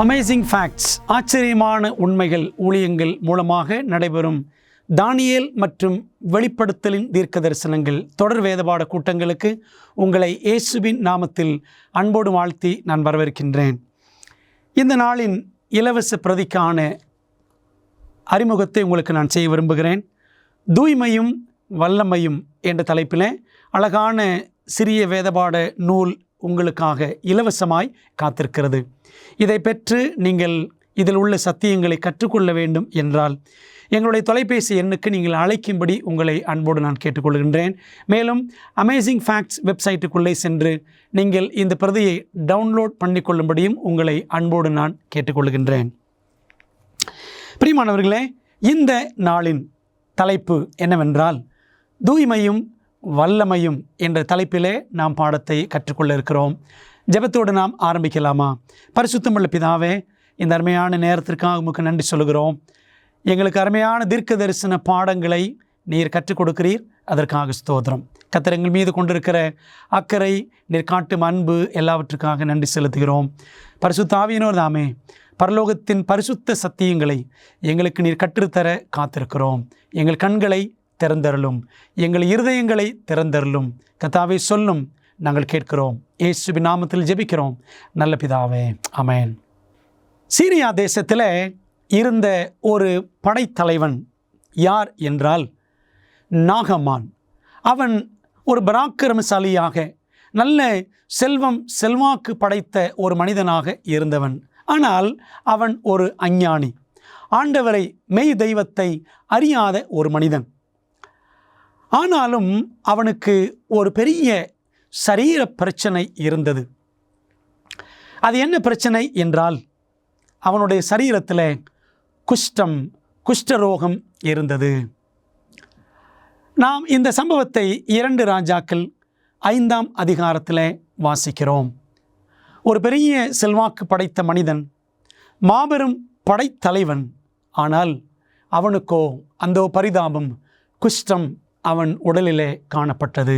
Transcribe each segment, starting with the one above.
Amazing facts, ஆச்சரியமான உண்மைகள் ஊழியங்கள் மூலமாக நடைபெறும் தானியேல் மற்றும் வெளிப்படுத்தலின் தீர்க்க தரிசனங்கள் தொடர் வேதபாட கூட்டங்களுக்கு உங்களை இயேசுவின் நாமத்தில் அன்போடு வாழ்த்தி நான் வரவேற்கின்றேன். இந்த நாளின் இலவச பிரதிக்கான அறிமுகத்தை உங்களுக்கு நான் செய்ய விரும்புகிறேன். தூய்மையும் வல்லமையும் என்ற தலைப்பில் அழகான சிறிய வேதபாட நூல் உங்களுக்காக இலவசமாய் காத்திருக்கிறது. இதை பெற்று நீங்கள் இதில் உள்ள சத்தியங்களை கற்றுக்கொள்ள வேண்டும் என்றால் எங்களுடைய தொலைபேசி எண்ணுக்கு நீங்கள் அழைக்கும்படி உங்களை அன்போடு நான் கேட்டுக்கொள்கின்றேன். மேலும் அமேசிங் ஃபேக்ட்ஸ் வெப்சைட்டுக்குள்ளே சென்று நீங்கள் இந்த பிரதியை டவுன்லோட் பண்ணிக்கொள்ளும்படியும் உங்களை அன்போடு நான் கேட்டுக்கொள்கின்றேன். பிரியமானவர்களே, இந்த நாளின் தலைப்பு என்னவென்றால் தூய்மையும் வல்லமையும் என்ற தலைப்பிலே நாம் பாடத்தை கற்றுக்கொள்ள இருக்கிறோம். ஜெபத்தோடு நாம் ஆரம்பிக்கலாமா? பரிசுத்தமுள்ள பிதாவே, இந்த அருமையான நேரத்திற்காக உமக்கு நன்றி சொல்கிறோம். எங்களுக்கு அருமையான தீர்க்க தரிசன பாடங்களை நீர் கற்றுக் கொடுக்கிறீர், அதற்காக ஸ்தோத்திரம். கர்த்தர் எங்கள் மீது கொண்டிருக்கிற அக்கறை, நீர் காட்டும் அன்பு எல்லாவற்றுக்காக நன்றி செலுத்துகிறோம். பரிசுத்த ஆவியானவர் தாமே பரலோகத்தின் பரிசுத்த சத்தியங்களை எங்களுக்கு நீர் கற்றுத்தர காத்திருக்கிறோம். எங்கள் கண்களை திறந்தருளும், எங்கள் இருதயங்களை திறந்தருளும். கர்த்தாவே சொல்லும், நாங்கள் கேட்கிறோம். இயேசுவின் நாமத்தில் ஜெபிக்கிறோம் நல்ல பிதாவே, ஆமென். சீரியா தேசத்தில் இருந்த ஒரு படைத்தலைவன் யார் என்றால் நாகமான். அவன் ஒரு பராக்கிரமசாலியாக, நல்ல செல்வாக்கு படைத்த ஒரு மனிதனாக இருந்தவன். ஆனால் அவன் ஒரு அஞ்ஞானி, ஆண்டவரை மெய் தெய்வத்தை அறியாத ஒரு மனிதன். ஆனாலும் அவனுக்கு ஒரு பெரிய சரீர பிரச்சனை இருந்தது. அது என்ன பிரச்சனை என்றால், அவனுடைய சரீரத்தில் குஷ்டரோகம் இருந்தது. நாம் இந்த சம்பவத்தை 2 ராஜாக்கள் 5ஆம் அதிகாரத்தில் வாசிக்கிறோம். ஒரு பெரிய செல்வாக்கு படைத்த மனிதன், மாபெரும் படைத்தலைவன். ஆனால் அவனுக்கோ அந்த பரிதாபம், குஷ்டம் அவன் உடலிலே காணப்பட்டது.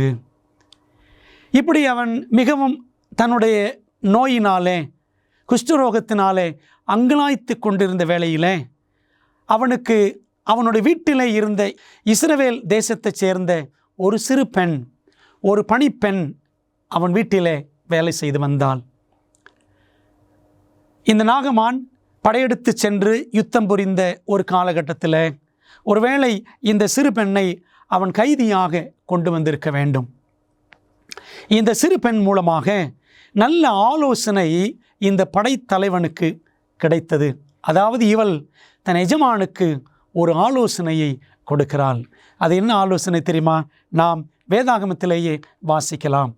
இப்படி அவன் மிகவும் தன்னுடைய நோயினாலே, குஷ்டரோகத்தினாலே அங்கலாய்த்து கொண்டிருந்த வேளையிலே அவனுக்கு அவனுடைய வீட்டிலே இருந்த இஸ்ரவேல் தேசத்தைச் சேர்ந்த ஒரு சிறு பெண், ஒரு பணிப்பெண் அவன் வீட்டிலே வேலை செய்து வந்தாள். இந்த நாகமான் படையெடுத்து சென்று யுத்தம் புரிந்த ஒரு காலகட்டத்தில் ஒருவேளை இந்த சிறு பெண்ணை அவன் கைதியாக கொண்டு வந்திருக்க வேண்டும். இந்த சிறு பெண் மூலமாக நல்ல ஆலோசனை இந்த படைத்தலைவனுக்கு கிடைத்தது. அதாவது இவள் தன் எஜமானுக்கு ஒரு ஆலோசனையை கொடுக்கிறாள். அது என்ன ஆலோசனை தெரியுமா? நாம் வேதாகமத்திலேயே வாசிக்கலாம்.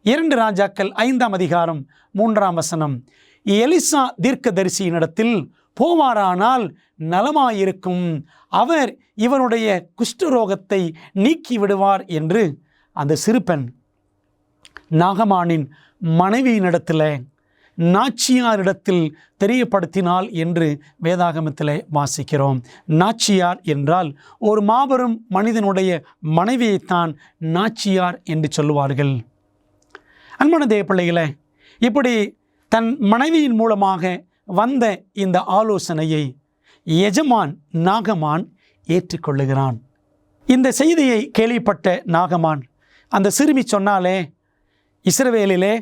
2 ராஜாக்கள் 5ஆம் அதிகாரம் 3ஆம் வசனம். எலிசா தீர்க்கதரிசியினிடத்தில் போவாரானால் நலமாயிருக்கும், அவர் இவனுடைய குஷ்டரோகத்தை நீக்கி விடுவார் என்று அந்த சிறுபெண் நாகமானின் மனைவியினிடத்தில், நாச்சியாரிடத்தில் தெரியப்படுத்தினாள் என்று வேதாகமத்தில் வாசிக்கிறோம். நாச்சியார் என்றால் ஒரு மாபெரும் மனிதனுடைய மனைவியைத்தான் நாச்சியார் என்று சொல்லுவார்கள். அன்பான தேவ பிள்ளைகளே, இப்படி தன் மனைவியின் மூலமாக வந்த இந்த ஆலோசனையை எஜமான் நாகமான் ஏற்றுக்கொள்ளுகிறான். இந்த செய்தியை கேள்விப்பட்ட நாகமான் அந்த சிறுமி சொன்னாலே, இஸ்ரவேலிலே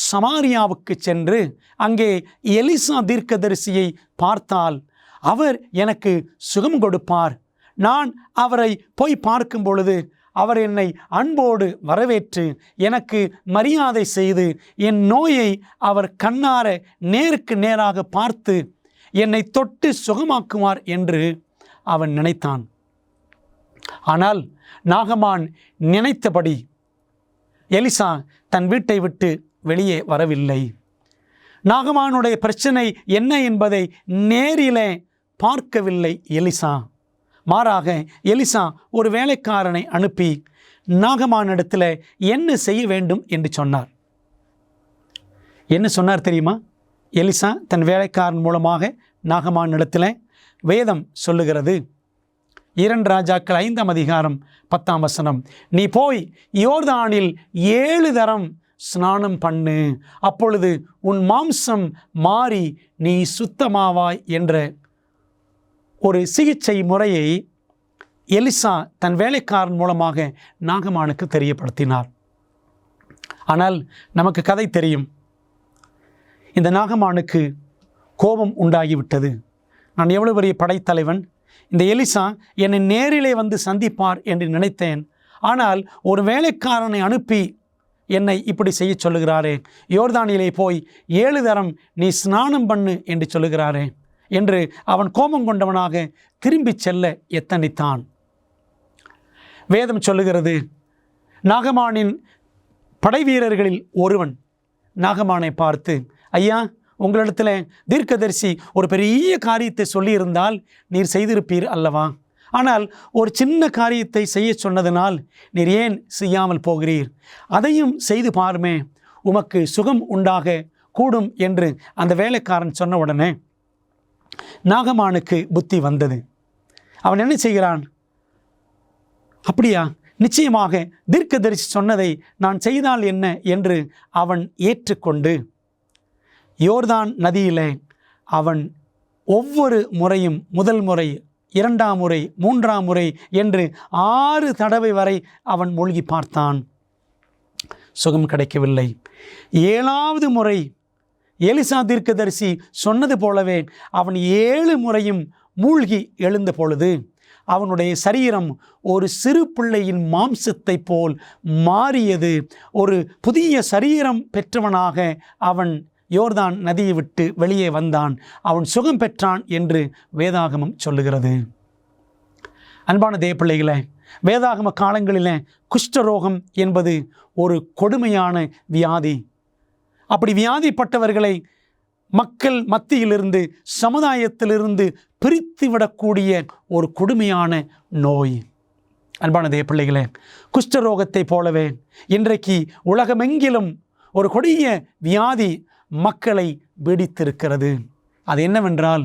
சமாரியாவுக்கு சென்று அங்கே எலிசா தீர்க்கதரிசியை பார்த்தால் அவர் எனக்கு சுகம் கொடுப்பார். நான் அவரை போய் பார்க்கும் பொழுது அவர் என்னை அன்போடு வரவேற்று எனக்கு மரியாதை செய்து என் நோயை அவர் கண்ணார நேருக்கு நேராக பார்த்து என்னை தொட்டு சுகமாக்குவார் என்று அவன் நினைத்தான். ஆனால் நாகமான் நினைத்தபடி எலிசா தன் வீட்டை விட்டு வெளியே வரவில்லை. நாகமானுடைய பிரச்சனை என்ன என்பதை நேரிலே பார்க்கவில்லை எலிசா. மாறாக எலிசா ஒரு வேலைக்காரனை அனுப்பி நாகமானிடத்தில் என்ன செய்ய வேண்டும் என்று சொன்னார். என்ன சொன்னார் தெரியுமா? எலிசா தன் வேலைக்காரன் மூலமாக நாகமானிடத்தில் வேதம் சொல்லுகிறது. 2 ராஜாக்கள் 5ஆம் அதிகாரம் 10ஆம் வசனம். நீ போய் யோர்தானில் 7 தரம் ஸ்நானம் பண்ணு, அப்பொழுது உன் மாம்சம் மாறி நீ சுத்தமாவாய் என்ற ஒரு சிகிச்சை முறையை எலிசா தன் வேலைக்காரன் மூலமாக நாகமானுக்கு தெரியப்படுத்தினார். ஆனால் நமக்கு கதை தெரியும். இந்த நாகமானுக்கு கோபம் உண்டாகிவிட்டது. நான் எவ்வளவு பெரிய படைத்தலைவன், இந்த எலிசா என்னை நேரிலே வந்து சந்திப்பார் என்று நினைத்தேன். ஆனால் ஒரு வேலைக்காரனை அனுப்பி என்னை இப்படி செய்ய சொல்லுகிறாரே, யோர்தானிலே போய் 7 தரம் நீ ஸ்நானம் பண்ணு என்று சொல்லுகிறாரே என்று அவன் கோபம் கொண்டவனாக திரும்பி செல்ல எத்தனித்தான். வேதம் சொல்லுகிறது, நாகமானின் படை வீரர்களில் ஒருவன் நாகமானை பார்த்து, ஐயா, உங்களிடத்தில் தீர்க்கதரிசி ஒரு பெரிய காரியத்தை சொல்லியிருந்தால் நீர் செய்திருப்பீர் அல்லவா? ஆனால் ஒரு சின்ன காரியத்தை செய்ய சொன்னதனால் நீர் ஏன் செய்யாமல் போகிறீர்? அதையும் செய்து பாருமே, உமக்கு சுகம் உண்டாக கூடும் என்று அந்த வேலைக்காரன் சொன்ன உடனே நாகமானுக்கு புத்தி வந்தது. அவன் என்ன செய்கிறான்? அப்படியா, நிச்சயமாக தீர்க்கதரிசி சொன்னதை நான் செய்தால் என்ன என்று அவன் ஏற்றுக்கொண்டு யோர்தான் நதியிலே அவன் ஒவ்வொரு முறையும், முதல் முறை, 2ஆம் முறை, 3ஆம் முறை என்று 6 தடவை வரை அவன் மூழ்கி பார்த்தான். சுகம் கிடைக்கவில்லை. 7ஆவது முறை எலிசா தீர்க்கதரிசி சொன்னது போலவே அவன் 7 முறையும் மூழ்கி எழுந்த பொழுது அவனுடைய சரீரம் ஒரு சிறு பிள்ளையின் மாம்சத்தை போல் மாறியது. ஒரு புதிய சரீரம் பெற்றவனாக அவன் யோர்தான் நதியை விட்டு வெளியே வந்தான். அவன் சுகம் பெற்றான் என்று வேதாகமம் சொல்லுகிறது. அன்பான தேவப்பிள்ளைகளே, வேதாகம காலங்களில் குஷ்டரோகம் என்பது ஒரு கொடுமையான வியாதி. அப்படி வியாதிப்பட்டவர்களை மக்கள் மத்தியிலிருந்து, சமுதாயத்திலிருந்து பிரித்து விடக்கூடிய ஒரு கொடுமையான நோய். அன்பான தேவப்பிள்ளைகளே, குஷ்டரோகத்தை போலவே இன்றைக்கு உலகமெங்கிலும் ஒரு கொடிய வியாதி மக்களை பீடித்திருக்கிறது. அது என்னவென்றால்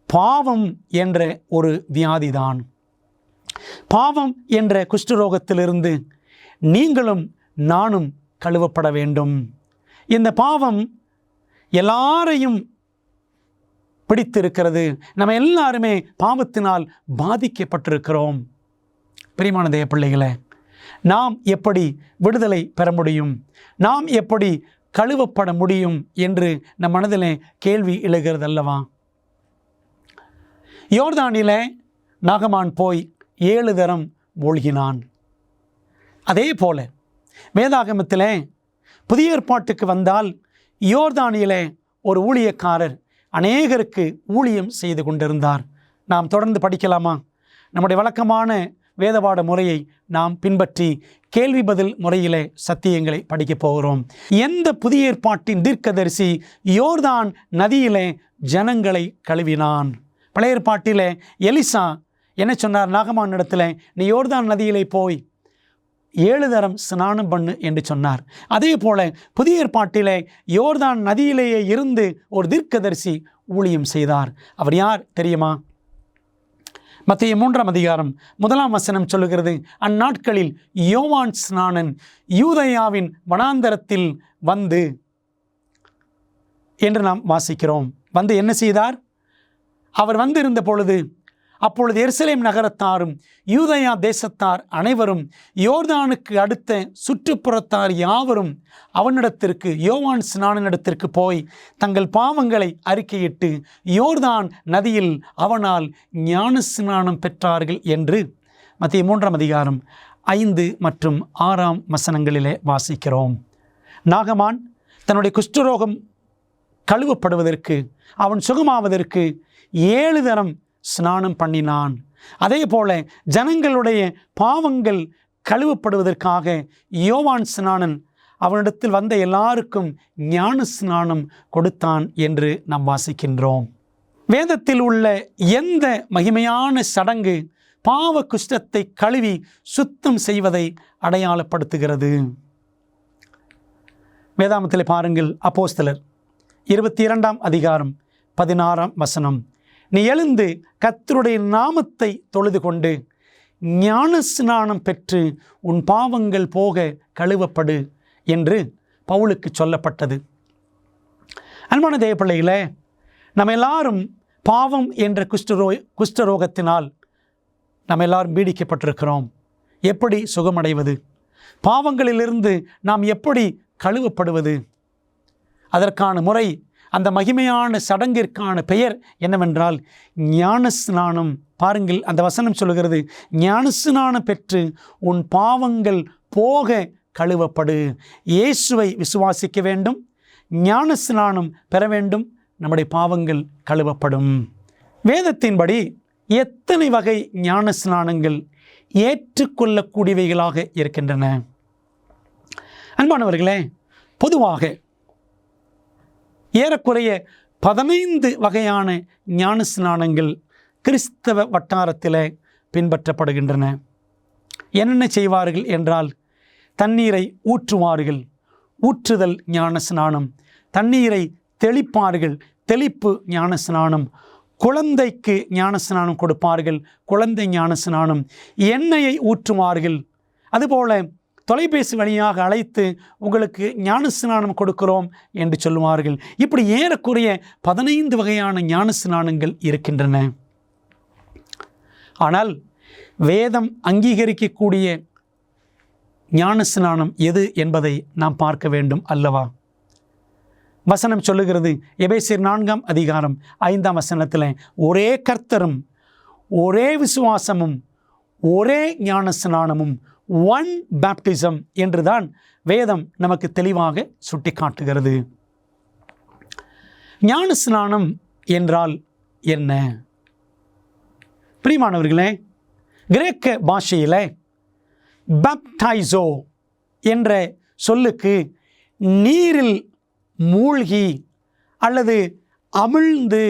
பாவம் என்ற ஒரு வியாதிதான். பாவம் என்ற குஷ்டரோகத்திலிருந்து நீங்களும் நானும் கழுவப்பட வேண்டும். இந்த பாவம் எல்லாரையும் பிடித்திருக்கிறது. நம்ம எல்லாருமே பாவத்தினால் பாதிக்கப்பட்டிருக்கிறோம். பிரியமான தேவப்பிள்ளைகளே, நாம் எப்படி விடுதலை பெற முடியும்? நாம் எப்படி கழுவப்பட முடியும் என்று நம் மனதிலே கேள்வி எழுகிறது அல்லவா? யோர்தானிலே நாகமான் போய் 7 தரம் மூழ்கினான். அதே போல வேதாகமத்திலே புதிய ஏற்பாட்டுக்கு வந்தால் யோர்தானிலே ஒரு ஊழியக்காரர் அநேகருக்கு ஊழியம் செய்து கொண்டிருந்தார். நாம் தொடர்ந்து படிக்கலாமா? நம்முடைய வழக்கமான வேதபாட முறையை நாம் பின்பற்றி கேள்வி பதில் முறையிலே சத்தியங்களை படிக்கப் போகிறோம். எந்த புதிய ஏற்பாட்டின் தீர்க்கதரிசி யோர்தான் நதியிலே ஜனங்களை கழுவினான்? பழைய ஏற்பாட்டிலே எலிசா என்ன சொன்னார்? நாகமான் இடத்துல, நீ யோர்தான் நதியிலே போய் 7 தரம் ஸ்நானம் பண்ணு என்று சொன்னார். அதே போல புதிய ஏற்பாட்டிலே யோர்தான் நதியிலேயே இருந்து ஒரு தீர்க்கதரிசி ஊழியம் செய்தார். அவர் யார் தெரியுமா? மத்தேயு 3ஆம் அதிகாரம் 1ஆம் வசனம் சொல்லுகிறது, அந்நாட்களில் யோவான் ஸ்நானன் யூதேயாவின் வனாந்தரத்தில் வந்து என்று நாம் வாசிக்கிறோம். வந்து என்ன செய்தார்? அவர் வந்திருந்த பொழுது, அப்பொழுது எருசலேம் நகரத்தாரும் யூதேயா தேசத்தார் அனைவரும் யோர்தானுக்கு அடுத்த சுற்றுப்புறத்தார் யாவரும் அவனிடத்திற்கு, யோவான் ஸ்நானனிடத்திற்கு போய் தங்கள் பாவங்களை அறிக்கையிட்டு யோர்தான் நதியில் அவனால் ஞான ஸ்நானம் பெற்றார்கள் என்று மத்தேயு 3ஆம் அதிகாரம் 5 மற்றும் 6ஆம் வசனங்களிலே வாசிக்கிறோம். நாகமான் தன்னுடைய குஷ்டரோகம் கழுவப்படுவதற்கு, அவன் சுகமாவதற்கு 7 தரம் ஸ்நானம் பண்ணினான். அதே போல ஜனங்களுடைய பாவங்கள் கழுவப்படுவதற்காக யோவான் ஸ்நானன் அவனிடத்தில் வந்த எல்லாருக்கும் ஞான ஸ்நானம் கொடுத்தான் என்று நாம் வாசிக்கின்றோம். வேதத்தில் உள்ள எந்த மகிமையான சடங்கு பாவ குஷ்டத்தை கழுவி சுத்தம் செய்வதை அடையாளப்படுத்துகிறது? வேதாமத்தில் பாருங்கள், அப்போஸ்தலர் 22ஆம் அதிகாரம் 16ஆம் வசனம், நீ எழுந்து கர்த்தருடைய நாமத்தை தொழுது கொண்டு ஞான ஸ்நானம் பெற்று உன் பாவங்கள் போக கழுவப்படு என்று பவுலுக்கு சொல்லப்பட்டது. அன்பான தேவ பிள்ளைகளே, நம்ம எல்லாரும் பாவம் என்ற குஷ்டரோகத்தினால் நம்ம எல்லாரும் பீடிக்கப்பட்டிருக்கிறோம். எப்படி சுகமடைவது? பாவங்களிலிருந்து நாம் எப்படி கழுவப்படுவது? அதற்கான முறை, அந்த மகிமையான சடங்கிற்கான பெயர் என்னவென்றால் ஞானஸ்நானம். பாருங்கள், அந்த வசனம் சொல்லுகிறது, ஞானஸ்நானம் பெற்று உன் பாவங்கள் போக கழுவப்படு. இயேசுவை விசுவாசிக்க வேண்டும், ஞானஸ்நானம் பெற வேண்டும், நம்முடைய பாவங்கள் கழுவப்படும். வேதத்தின்படி எத்தனை வகை ஞானஸ்நானங்கள் ஏற்றுக்கொள்ளக்கூடியவைகளாக இருக்கின்றன? அன்பானவர்களே, பொதுவாக ஏறக்குறைய 15 வகையான ஞானஸ்நானங்கள் கிறிஸ்தவ வட்டாரத்தில் பின்பற்றப்படுகின்றன. என்னென்ன செய்வார்கள் என்றால், தண்ணீரை ஊற்றுவார்கள், ஊற்றுதல் ஞானஸ்நானம். தண்ணீரை தெளிப்பார்கள், தெளிப்பு ஞானஸ்நானம். குழந்தைக்கு ஞானஸ்நானம் கொடுப்பார்கள், குழந்தை ஞானஸ்நானம். எண்ணெயை ஊற்றுவார்கள். அதுபோல தொலைபேசி வழியாக அழைத்து உங்களுக்கு ஞானஸ்நானம் கொடுக்கிறோம் என்று சொல்லுவார்கள். இப்படி ஏறக்குறைய 15 வகையான ஞானஸ்நானங்கள் இருக்கின்றன. ஆனால் வேதம் அங்கீகரிக்கக்கூடிய ஞானஸ்நானம் எது என்பதை நாம் பார்க்க வேண்டும் அல்லவா? வசனம் சொல்லுகிறது, எபேசியர் 4ஆம் அதிகாரம் 5ஆம் வசனத்தில், ஒரே கர்த்தரும் ஒரே விசுவாசமும் ஒரே ஞானஸ்நானமும், ஒன் பேப்டிசம் என்றுதான் வேதம் நமக்கு தெளிவாக சுட்டி காட்டுகிறது. ஞானஸ்நானம் என்றால் என்ன? பிரியமானவர்களே, கிரேக்க பாஷையில் பேப்டைசோ என்ற சொல்லுக்கு நீரில் மூழ்கி அல்லது அமிழ்ந்து,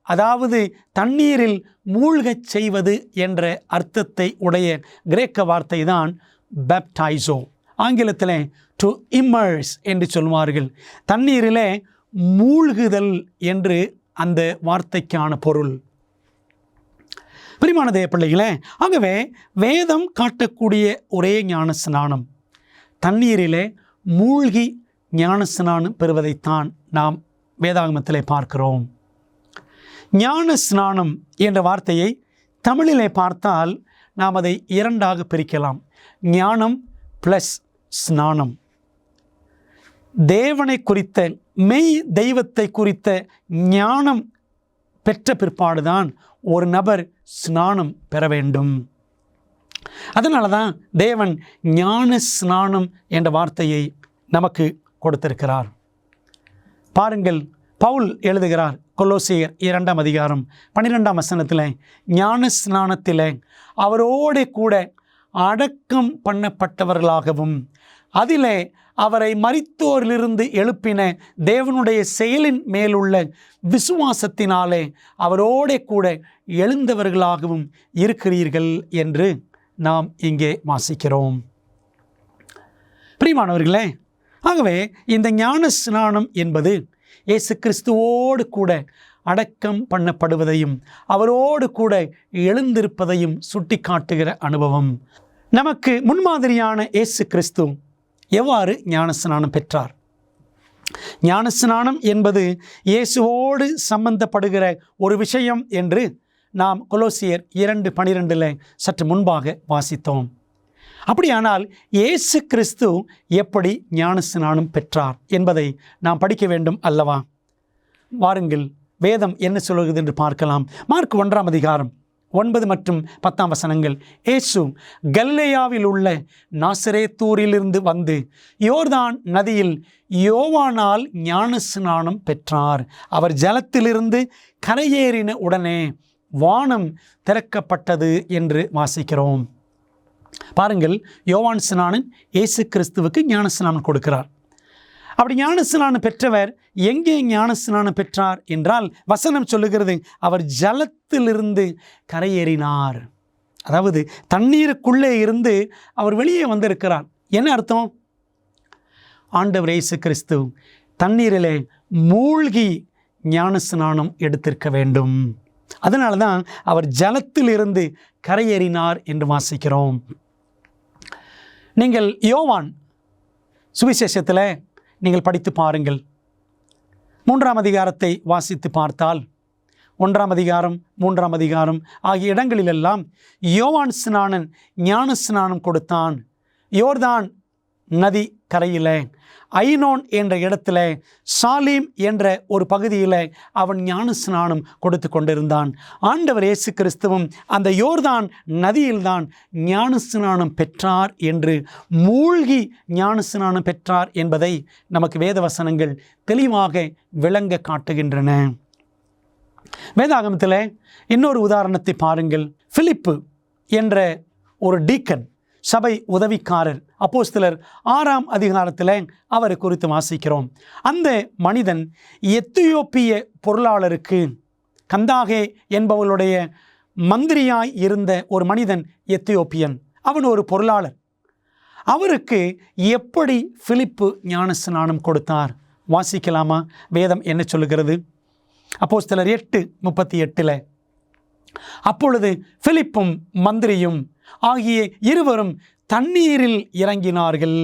அதாவது தண்ணீரில் மூழ்கச் செய்வது என்ற அர்த்தத்தை உடைய கிரேக்க வார்த்தை தான் பேப்டைசோ. ஆங்கிலத்தில் டு இம்மர்ஸ் என்று சொல்வார்கள். தண்ணீரிலே மூழ்குதல் என்று அந்த வார்த்தைக்கான பொருள். பிரியமான தேவ பிள்ளைகளே, ஆகவே வேதம் காட்டக்கூடிய ஒரே ஞானஸ்நானம் தண்ணீரிலே மூழ்கி ஞானஸ்நானம் பெறுவதைத்தான் நாம் வேதாகமத்திலே பார்க்கிறோம். ஞானஸ்நானம் என்ற வார்த்தையை தமிழிலே பார்த்தால் நாம் அதை 2ஆக பிரிக்கலாம். ஞானம் ப்ளஸ் ஸ்நானம். தேவனை குறித்த, மெய் தெய்வத்தை குறித்த ஞானம் பெற்ற பிற்பாடுதான் ஒரு நபர் ஸ்நானம் பெற வேண்டும். அதனால தான் தேவன் ஞான ஸ்நானம் என்ற வார்த்தையை நமக்கு கொடுத்திருக்கிறார். பாருங்கள், பவுல் எழுதுகிறார் கொலோசியர் 2ஆம் அதிகாரம் 12ஆம் வசனத்தில், ஞான ஸ்நானத்தில் அவரோடு கூட அடக்கம் பண்ணப்பட்டவர்களாகவும் அதிலே அவரை மரித்தோரிலிருந்து எழுப்பின தேவனுடைய செயலின் மேலுள்ள விசுவாசத்தினாலே அவரோடு கூட எழுந்தவர்களாகவும் இருக்கிறீர்கள் என்று நாம் இங்கே வாசிக்கிறோம். பிரியமானவர்களே, ஆகவே இந்த ஞான ஸ்நானம் என்பது இயேசு கிறிஸ்துவோடு கூட அடக்கம் பண்ணப்படுவதையும் அவரோடு கூட எழுந்திருப்பதையும் சுட்டி காட்டுகிற அனுபவம். நமக்கு முன்மாதிரியான இயேசு கிறிஸ்து எவ்வாறு ஞானஸ்நானம் பெற்றார்? ஞானஸ்நானம் என்பது இயேசுவோடு சம்பந்தப்படுகிற ஒரு விஷயம் என்று நாம் கொலோசியர் 2:12 சற்று முன்பாக வாசித்தோம். அப்படியானால் இயேசு கிறிஸ்து எப்படி ஞானஸ்நானம் பெற்றார் என்பதை நாம் படிக்க வேண்டும் அல்லவா? வாருங்கள், வேதம் என்ன சொல்கிறது என்று பார்க்கலாம். மார்க் 1ஆம் அதிகாரம் 9 மற்றும் 10ஆம் வசனங்கள். இயேசு கலிலேயாவில் உள்ள நாசரேத்தூரிலிருந்து வந்து யோர்தான் நதியில் யோவானால் ஞானஸ்நானம் பெற்றார். அவர் ஜலத்திலிருந்து கரையேறின உடனே வானம் திறக்கப்பட்டது என்று வாசிக்கிறோம். பாருங்கள், யோவான் ஸ்நானன் இயேசு கிறிஸ்துவுக்கு ஞானஸ்நானம் கொடுக்கிறார். அப்படி ஞானஸ்நானம் பெற்றவர் எங்கே ஞானஸ்நானம் பெற்றார் என்றால் வசனம் சொல்லுகிறது, அவர் ஜலத்திலிருந்து கரையேறினார். அதாவது தண்ணீருக்குள்ளே இருந்து அவர் வெளியே வந்திருக்கிறார். என்ன அர்த்தம்? ஆண்டவர் இயேசு கிறிஸ்து தண்ணீரிலே மூழ்கி ஞானஸ்நானம் எடுத்திருக்க வேண்டும். அதனால தான் அவர் ஜலத்திலிருந்து கரையேறினார் என்று வாசிக்கிறோம். நீங்கள் யோவான் சுவிசேஷத்தில் நீங்கள் படித்து பாருங்கள். 3ஆம் அதிகாரத்தை வாசித்து பார்த்தால் 1ஆம் அதிகாரம் 3ஆம் அதிகாரம் ஆகிய இடங்களிலெல்லாம் யோவான் ஸ்நானன் ஞான ஸ்நானம் கொடுத்தான். யோர்தான் நதி கரையில் ஐனோன் என்ற இடத்துல சாலீம் என்ற ஒரு பகுதியில் அவன் ஞான ஸ்நானம் கொடுத்து கொண்டிருந்தான். ஆண்டவர் இயேசு கிறிஸ்துவும் அந்த யோர்தான் நதியில்தான் ஞான ஸ்நானம் பெற்றார் என்று, மூழ்கி ஞான ஸ்நானம் பெற்றார் என்பதை நமக்கு வேத வசனங்கள் தெளிவாக விளங்க காட்டுகின்றன. வேதாகமத்தில் இன்னொரு உதாரணத்தை பாருங்கள். பிலிப்பு என்ற ஒரு டீக்கன், சபை உதவிக்காரர், அப்போஸ்தலர் 6ஆம் அதிகாரத்தில் அவரை குறித்து வாசிக்கிறோம். அந்த மனிதன் எத்தியோப்பிய பொருளாளருக்கு, கந்தாகே என்பவளுடைய மந்திரியாய் இருந்த ஒரு மனிதன் எத்தியோப்பியன். அவன் ஒரு பொருளாளர். அவருக்கு எப்படி பிலிப்பு ஞானஸ்நானம் கொடுத்தார் வாசிக்கலாமா? வேதம் என்ன சொல்லுகிறது? அப்போஸ்தலர் 8:38 அப்பொழுது பிலிப்பும் மந்திரியும் ஆகிய இருவரும் தண்ணீரில் இறங்கினார்கள்.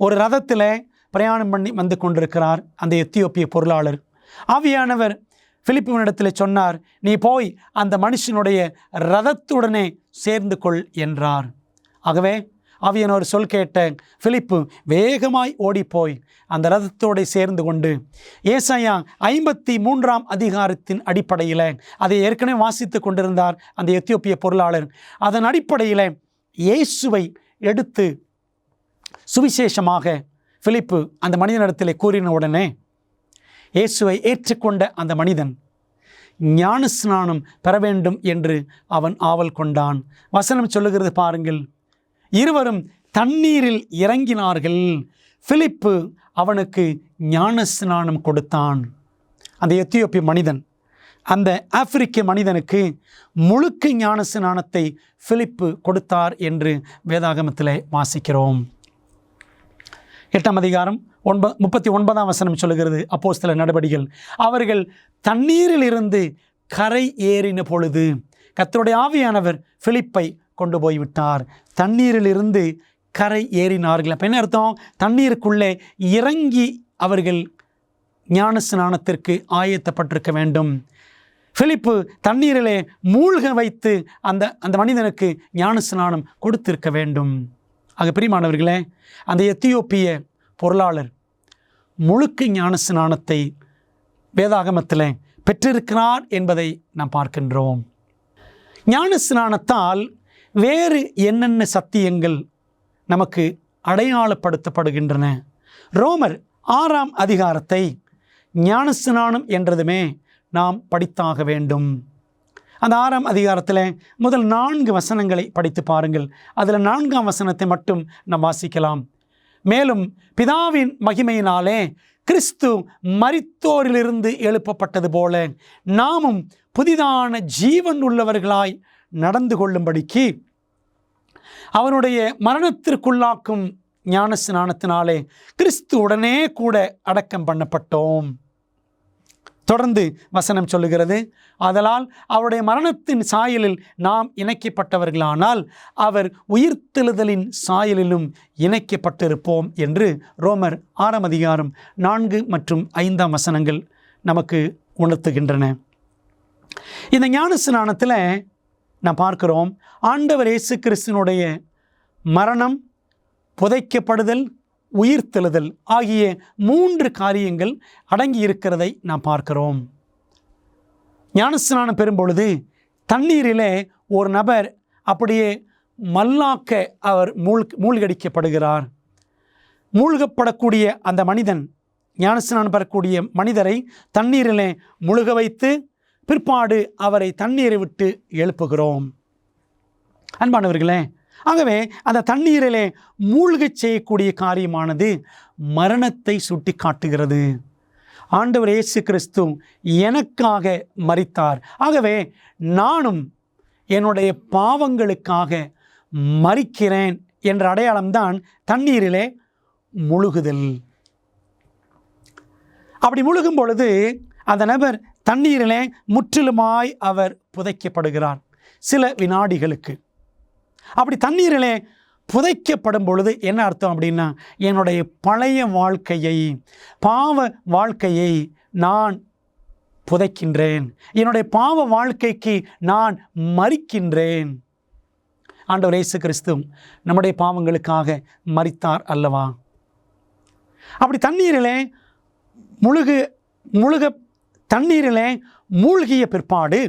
ஒரு ரதத்தில் பிரயாணம் பண்ணி வந்து கொண்டிருக்கிறார் அந்த எத்தியோப்பிய பொருளாளர். ஆவியானவர் பிலிப்புவினிடத்தில் சொன்னார், நீ போய் அந்த மனுஷனுடைய ரதத்துடனே சேர்ந்து கொள் என்றார். ஆகவே ஆவியானவர் சொல் கேட்ட பிலிப்பு வேகமாய் ஓடிப்போய் அந்த ரதத்தோடு சேர்ந்து கொண்டு, ஏசாயா 53ஆம் அதிகாரத்தின் அடிப்படையில், அதை ஏற்கனவே வாசித்து கொண்டிருந்தார் அந்த எத்தியோப்பிய பொருளாளர். அதன் அடிப்படையில் இயேசுவை எடுத்து சுவிசேஷமாக பிலிப்பு அந்த மனிதனிடத்தில் கூறின உடனே இயேசுவை ஏற்றுக்கொண்ட அந்த மனிதன் ஞானஸ்நானம் பெற வேண்டும் என்று அவன் ஆவல் கொண்டான். வசனம் சொல்லுகிறது பாருங்கள், இருவரும் தண்ணீரில் இறங்கினார்கள். பிலிப்பு அவனுக்கு ஞானஸ்நானம் கொடுத்தான். அந்த எத்தியோப்பிய மனிதன், அந்த ஆப்பிரிக்க மனிதனுக்கு முழுக்க ஞானஸ்நானத்தை பிலிப்பு கொடுத்தார் என்று வேதாகமத்தில் வாசிக்கிறோம். 8ஆம் அதிகாரம் 39ஆம் வசனம் சொல்லுகிறது, அப்போஸ்தலர் நடபடிகள், அவர்கள் தண்ணீரில் இருந்து கரை ஏறின பொழுது கர்த்தருடைய ஆவியானவர் பிலிப்பை கொண்டு போய்விட்டார். தண்ணீரில் இருந்து கரை ஏறினார்கள். அப்போ என்ன அர்த்தம்? தண்ணீருக்குள்ளே இறங்கி அவர்கள் ஞான ஸ்நானத்திற்கு ஆயத்தப்பட்டிருக்க வேண்டும். பிலிப்பு தண்ணீரிலே மூழ்க வைத்து அந்த மனிதனுக்கு ஞான ஸ்நானம் கொடுத்திருக்க வேண்டும். ஆக பிரியமானவர்களே, அந்த எத்தியோப்பிய பொருளாளர் முழுக்க ஞான ஸ்நானத்தை வேதாகமத்தில் பெற்றிருக்கிறார் என்பதை நாம் பார்க்கின்றோம். ஞான ஸ்நானத்தால் வேறு என்னென்ன சத்தியங்கள் நமக்கு அடையாளப்படுத்தப்படுகின்றன? ரோமர் 6ஆம் அதிகாரத்தை ஞானஸ்நானம் என்றதுமே நாம் படித்தாக வேண்டும். அந்த 6ஆம் அதிகாரத்தில் முதல் 4 வசனங்களை படித்து பாருங்கள். அதில் 4ஆம் வசனத்தை மட்டும் நாம் வாசிக்கலாம். மேலும் பிதாவின் மகிமையினாலே கிறிஸ்து மரித்தோரிலிருந்து எழுப்பப்பட்டது போல நாமும் புதிதான ஜீவன் உள்ளவர்களாய் நடந்து கொள்ளும்படிக்கு அவனுடைய மரணத்திற்குள்ளாக்கும் ஞான ஸ்நானத்தினாலே கிறிஸ்து உடனே கூட அடக்கம் பண்ணப்பட்டோம். தொடர்ந்து வசனம் சொல்லுகிறது, ஆதலால் அவருடைய மரணத்தின் சாயலில் நாம் இணைக்கப்பட்டவர்களானால் அவர் உயிர்த்தெழுதலின் சாயலிலும் இணைக்கப்பட்டிருப்போம் என்று ரோமர் 6ஆம் அதிகாரம் 4 மற்றும் 5ஆம் வசனங்கள் நமக்கு உணர்த்துகின்றன. இந்த ஞான ஸ்நானத்தில் நாம் பார்க்கிறோம், ஆண்டவர் இயேசு கிறிஸ்துவினுடைய மரணம், புதைக்கப்படுதல், உயிர்த்தெழுதல் ஆகிய 3 காரியங்கள் அடங்கி இருக்கிறதை நாம் பார்க்கிறோம். ஞானஸ்நானம் பெறும்பொழுது தண்ணீரிலே ஒரு நபர் அப்படியே மல்லாக்க அவர் மூழ்கடிக்கப்படுகிறார். மூழ்கப்படக்கூடிய அந்த மனிதன், ஞானஸ்நானம் பெறக்கூடிய மனிதரை தண்ணீரிலே முழுக வைத்து பிற்பாடு அவரை தண்ணீரை விட்டு எழுப்புகிறோம். அன்பானவர்களே, ஆகவே அந்த தண்ணீரிலே மூழ்கச் செய்யக்கூடிய காரியமானது மரணத்தை சுட்டி காட்டுகிறது. ஆண்டவர் இயேசு கிறிஸ்து எனக்காக மரித்தார். ஆகவே நானும் என்னுடைய பாவங்களுக்காக மரிக்கிறேன் என்ற அடையாளம்தான் தண்ணீரிலே முழுகுதல். அப்படி முழுகும் பொழுது அந்த நபர் தண்ணீரிலே முற்றிலுமாய் அவர் புதைக்கப்படுகிறார் சில வினாடிகளுக்கு. அப்படி தண்ணீரிலே புதைக்கப்படும் பொழுது என்ன அர்த்தம் அப்படின்னா, என்னுடைய பழைய வாழ்க்கையை, பாவ வாழ்க்கையை நான் புதைக்கின்றேன், என்னுடைய பாவ வாழ்க்கைக்கு நான் மரிக்கின்றேன். ஆண்டவர் இயேசு கிறிஸ்து நம்முடைய பாவங்களுக்காக மரித்தார் அல்லவா? அப்படி தண்ணீரிலே தண்ணீரிலே மூழ்கிய பிற்பாடு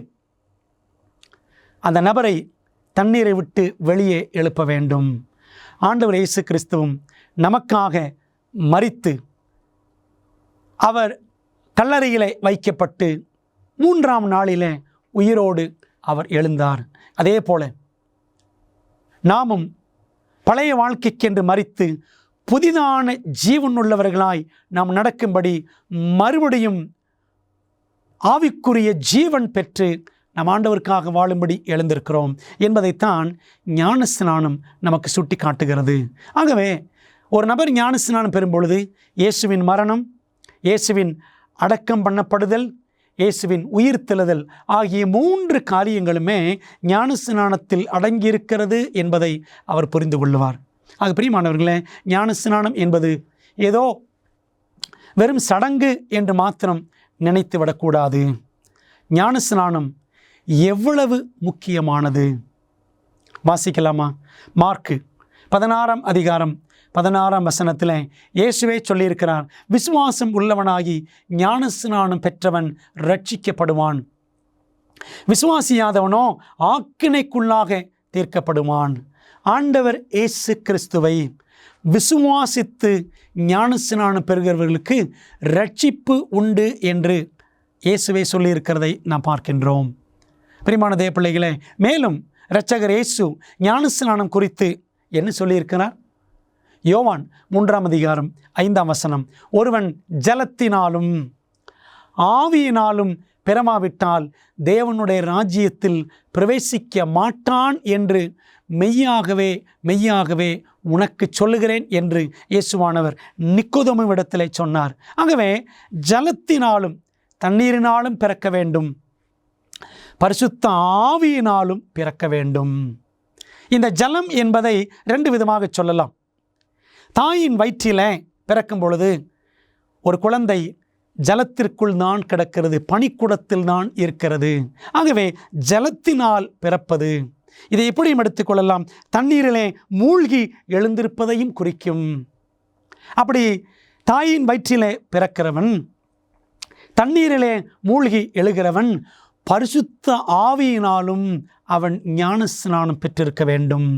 அந்த நபரை தண்ணீரை விட்டு வெளியே எழுப்ப வேண்டும். ஆண்டவர் இயேசு கிறிஸ்துவும் நமக்காக மரித்து அவர் கல்லறையிலே வைக்கப்பட்டு 3ஆம் நாளிலே உயிரோடு அவர் எழுந்தார். அதே போல நாமும் பழைய வாழ்க்கைக்கென்று மரித்து புதிதான ஜீவனுள்ளவர்களாய் நாம் நடக்கும்படி மறுபடியும் ஆவிக்குரிய ஜீவன் பெற்று நம் ஆண்டவருக்காக வாழும்படி எழுந்திருக்கிறோம் என்பதைத்தான் ஞானஸ்நானம் நமக்கு சுட்டி காட்டுகிறது. ஆகவே ஒரு நபர் ஞானஸ்நானம் பெறும் பொழுது இயேசுவின் மரணம், இயேசுவின் அடக்கம் பண்ணப்படுதல், இயேசுவின் உயிர்த்தெழுதல் ஆகிய 3 காரியங்களுமே ஞானஸ்நானத்தில் அடங்கியிருக்கிறது என்பதை அவர் புரிந்து கொள்வார். ஆக பிரியமானவர்களே, ஞானஸ்நானம் என்பது ஏதோ வெறும் சடங்கு என்று மாத்திரம் நினைத்து விடக்கூடாது. ஞானஸ்நானம் எவ்வளவு முக்கியமானது வாசிக்கலாமா? மார்க்கு 16ஆம் அதிகாரம் 16ஆம் வசனத்தில் இயேசுவே சொல்லியிருக்கிறார், விசுவாசம் உள்ளவனாகி ஞானஸ்நானம் பெற்றவன் ரட்சிக்கப்படுவான், விசுவாசியாதவனோ ஆக்கினைக்குள்ளாக தீர்க்கப்படுவான். ஆண்டவர் இயேசு கிறிஸ்துவை விசுவாசித்து ஞானஸ்நானம் பெறுகிறவர்களுக்கு ரட்சிப்பு உண்டு என்று இயேசுவே சொல்லியிருக்கிறதை நாம் பார்க்கின்றோம். பிரியமான தேவ பிள்ளைகளே, மேலும் இரட்சகர் இயேசு ஞானஸ்நானம் குறித்து என்ன சொல்லியிருக்கிறார்? யோவான் 3ஆம் அதிகாரம் 5ஆம் வசனம், ஒருவன் ஜலத்தினாலும் ஆவியினாலும் பெறமாவிட்டால் தேவனுடைய ராஜ்யத்தில் பிரவேசிக்க மாட்டான் என்று மெய்யாகவே மெய்யாகவே உனக்கு சொல்லுகிறேன் என்று இயேசுவானவர் நிக்கோதேமுவிடத்திலே சொன்னார். ஆகவே ஜலத்தினாலும் தண்ணீரினாலும் பிறக்க வேண்டும், பரிசுத்த ஆவியினாலும் பிறக்க வேண்டும். இந்த ஜலம் என்பதை 2 விதமாக சொல்லலாம். தாயின் வயிற்றிலே பிறக்கும் பொழுது ஒரு குழந்தை ஜலத்திற்குள் தான் கிடக்கிறது, பனிக்குடத்தில் தான் இருக்கிறது. ஆகவே ஜலத்தினால் பிறப்பது. இதை எப்படியும் எடுத்துக்கொள்ளலாம், தண்ணீரிலே மூழ்கி எழுந்திருப்பதையும் குறிக்கும். அப்படி தாயின் வயிற்றிலே பிறக்கிறவன், தண்ணீரிலே மூழ்கி எழுகிறவன் பரிசுத்த ஆவியினாலும் அவன் ஞானஸ்நானம் பெற்றிருக்க வேண்டும்.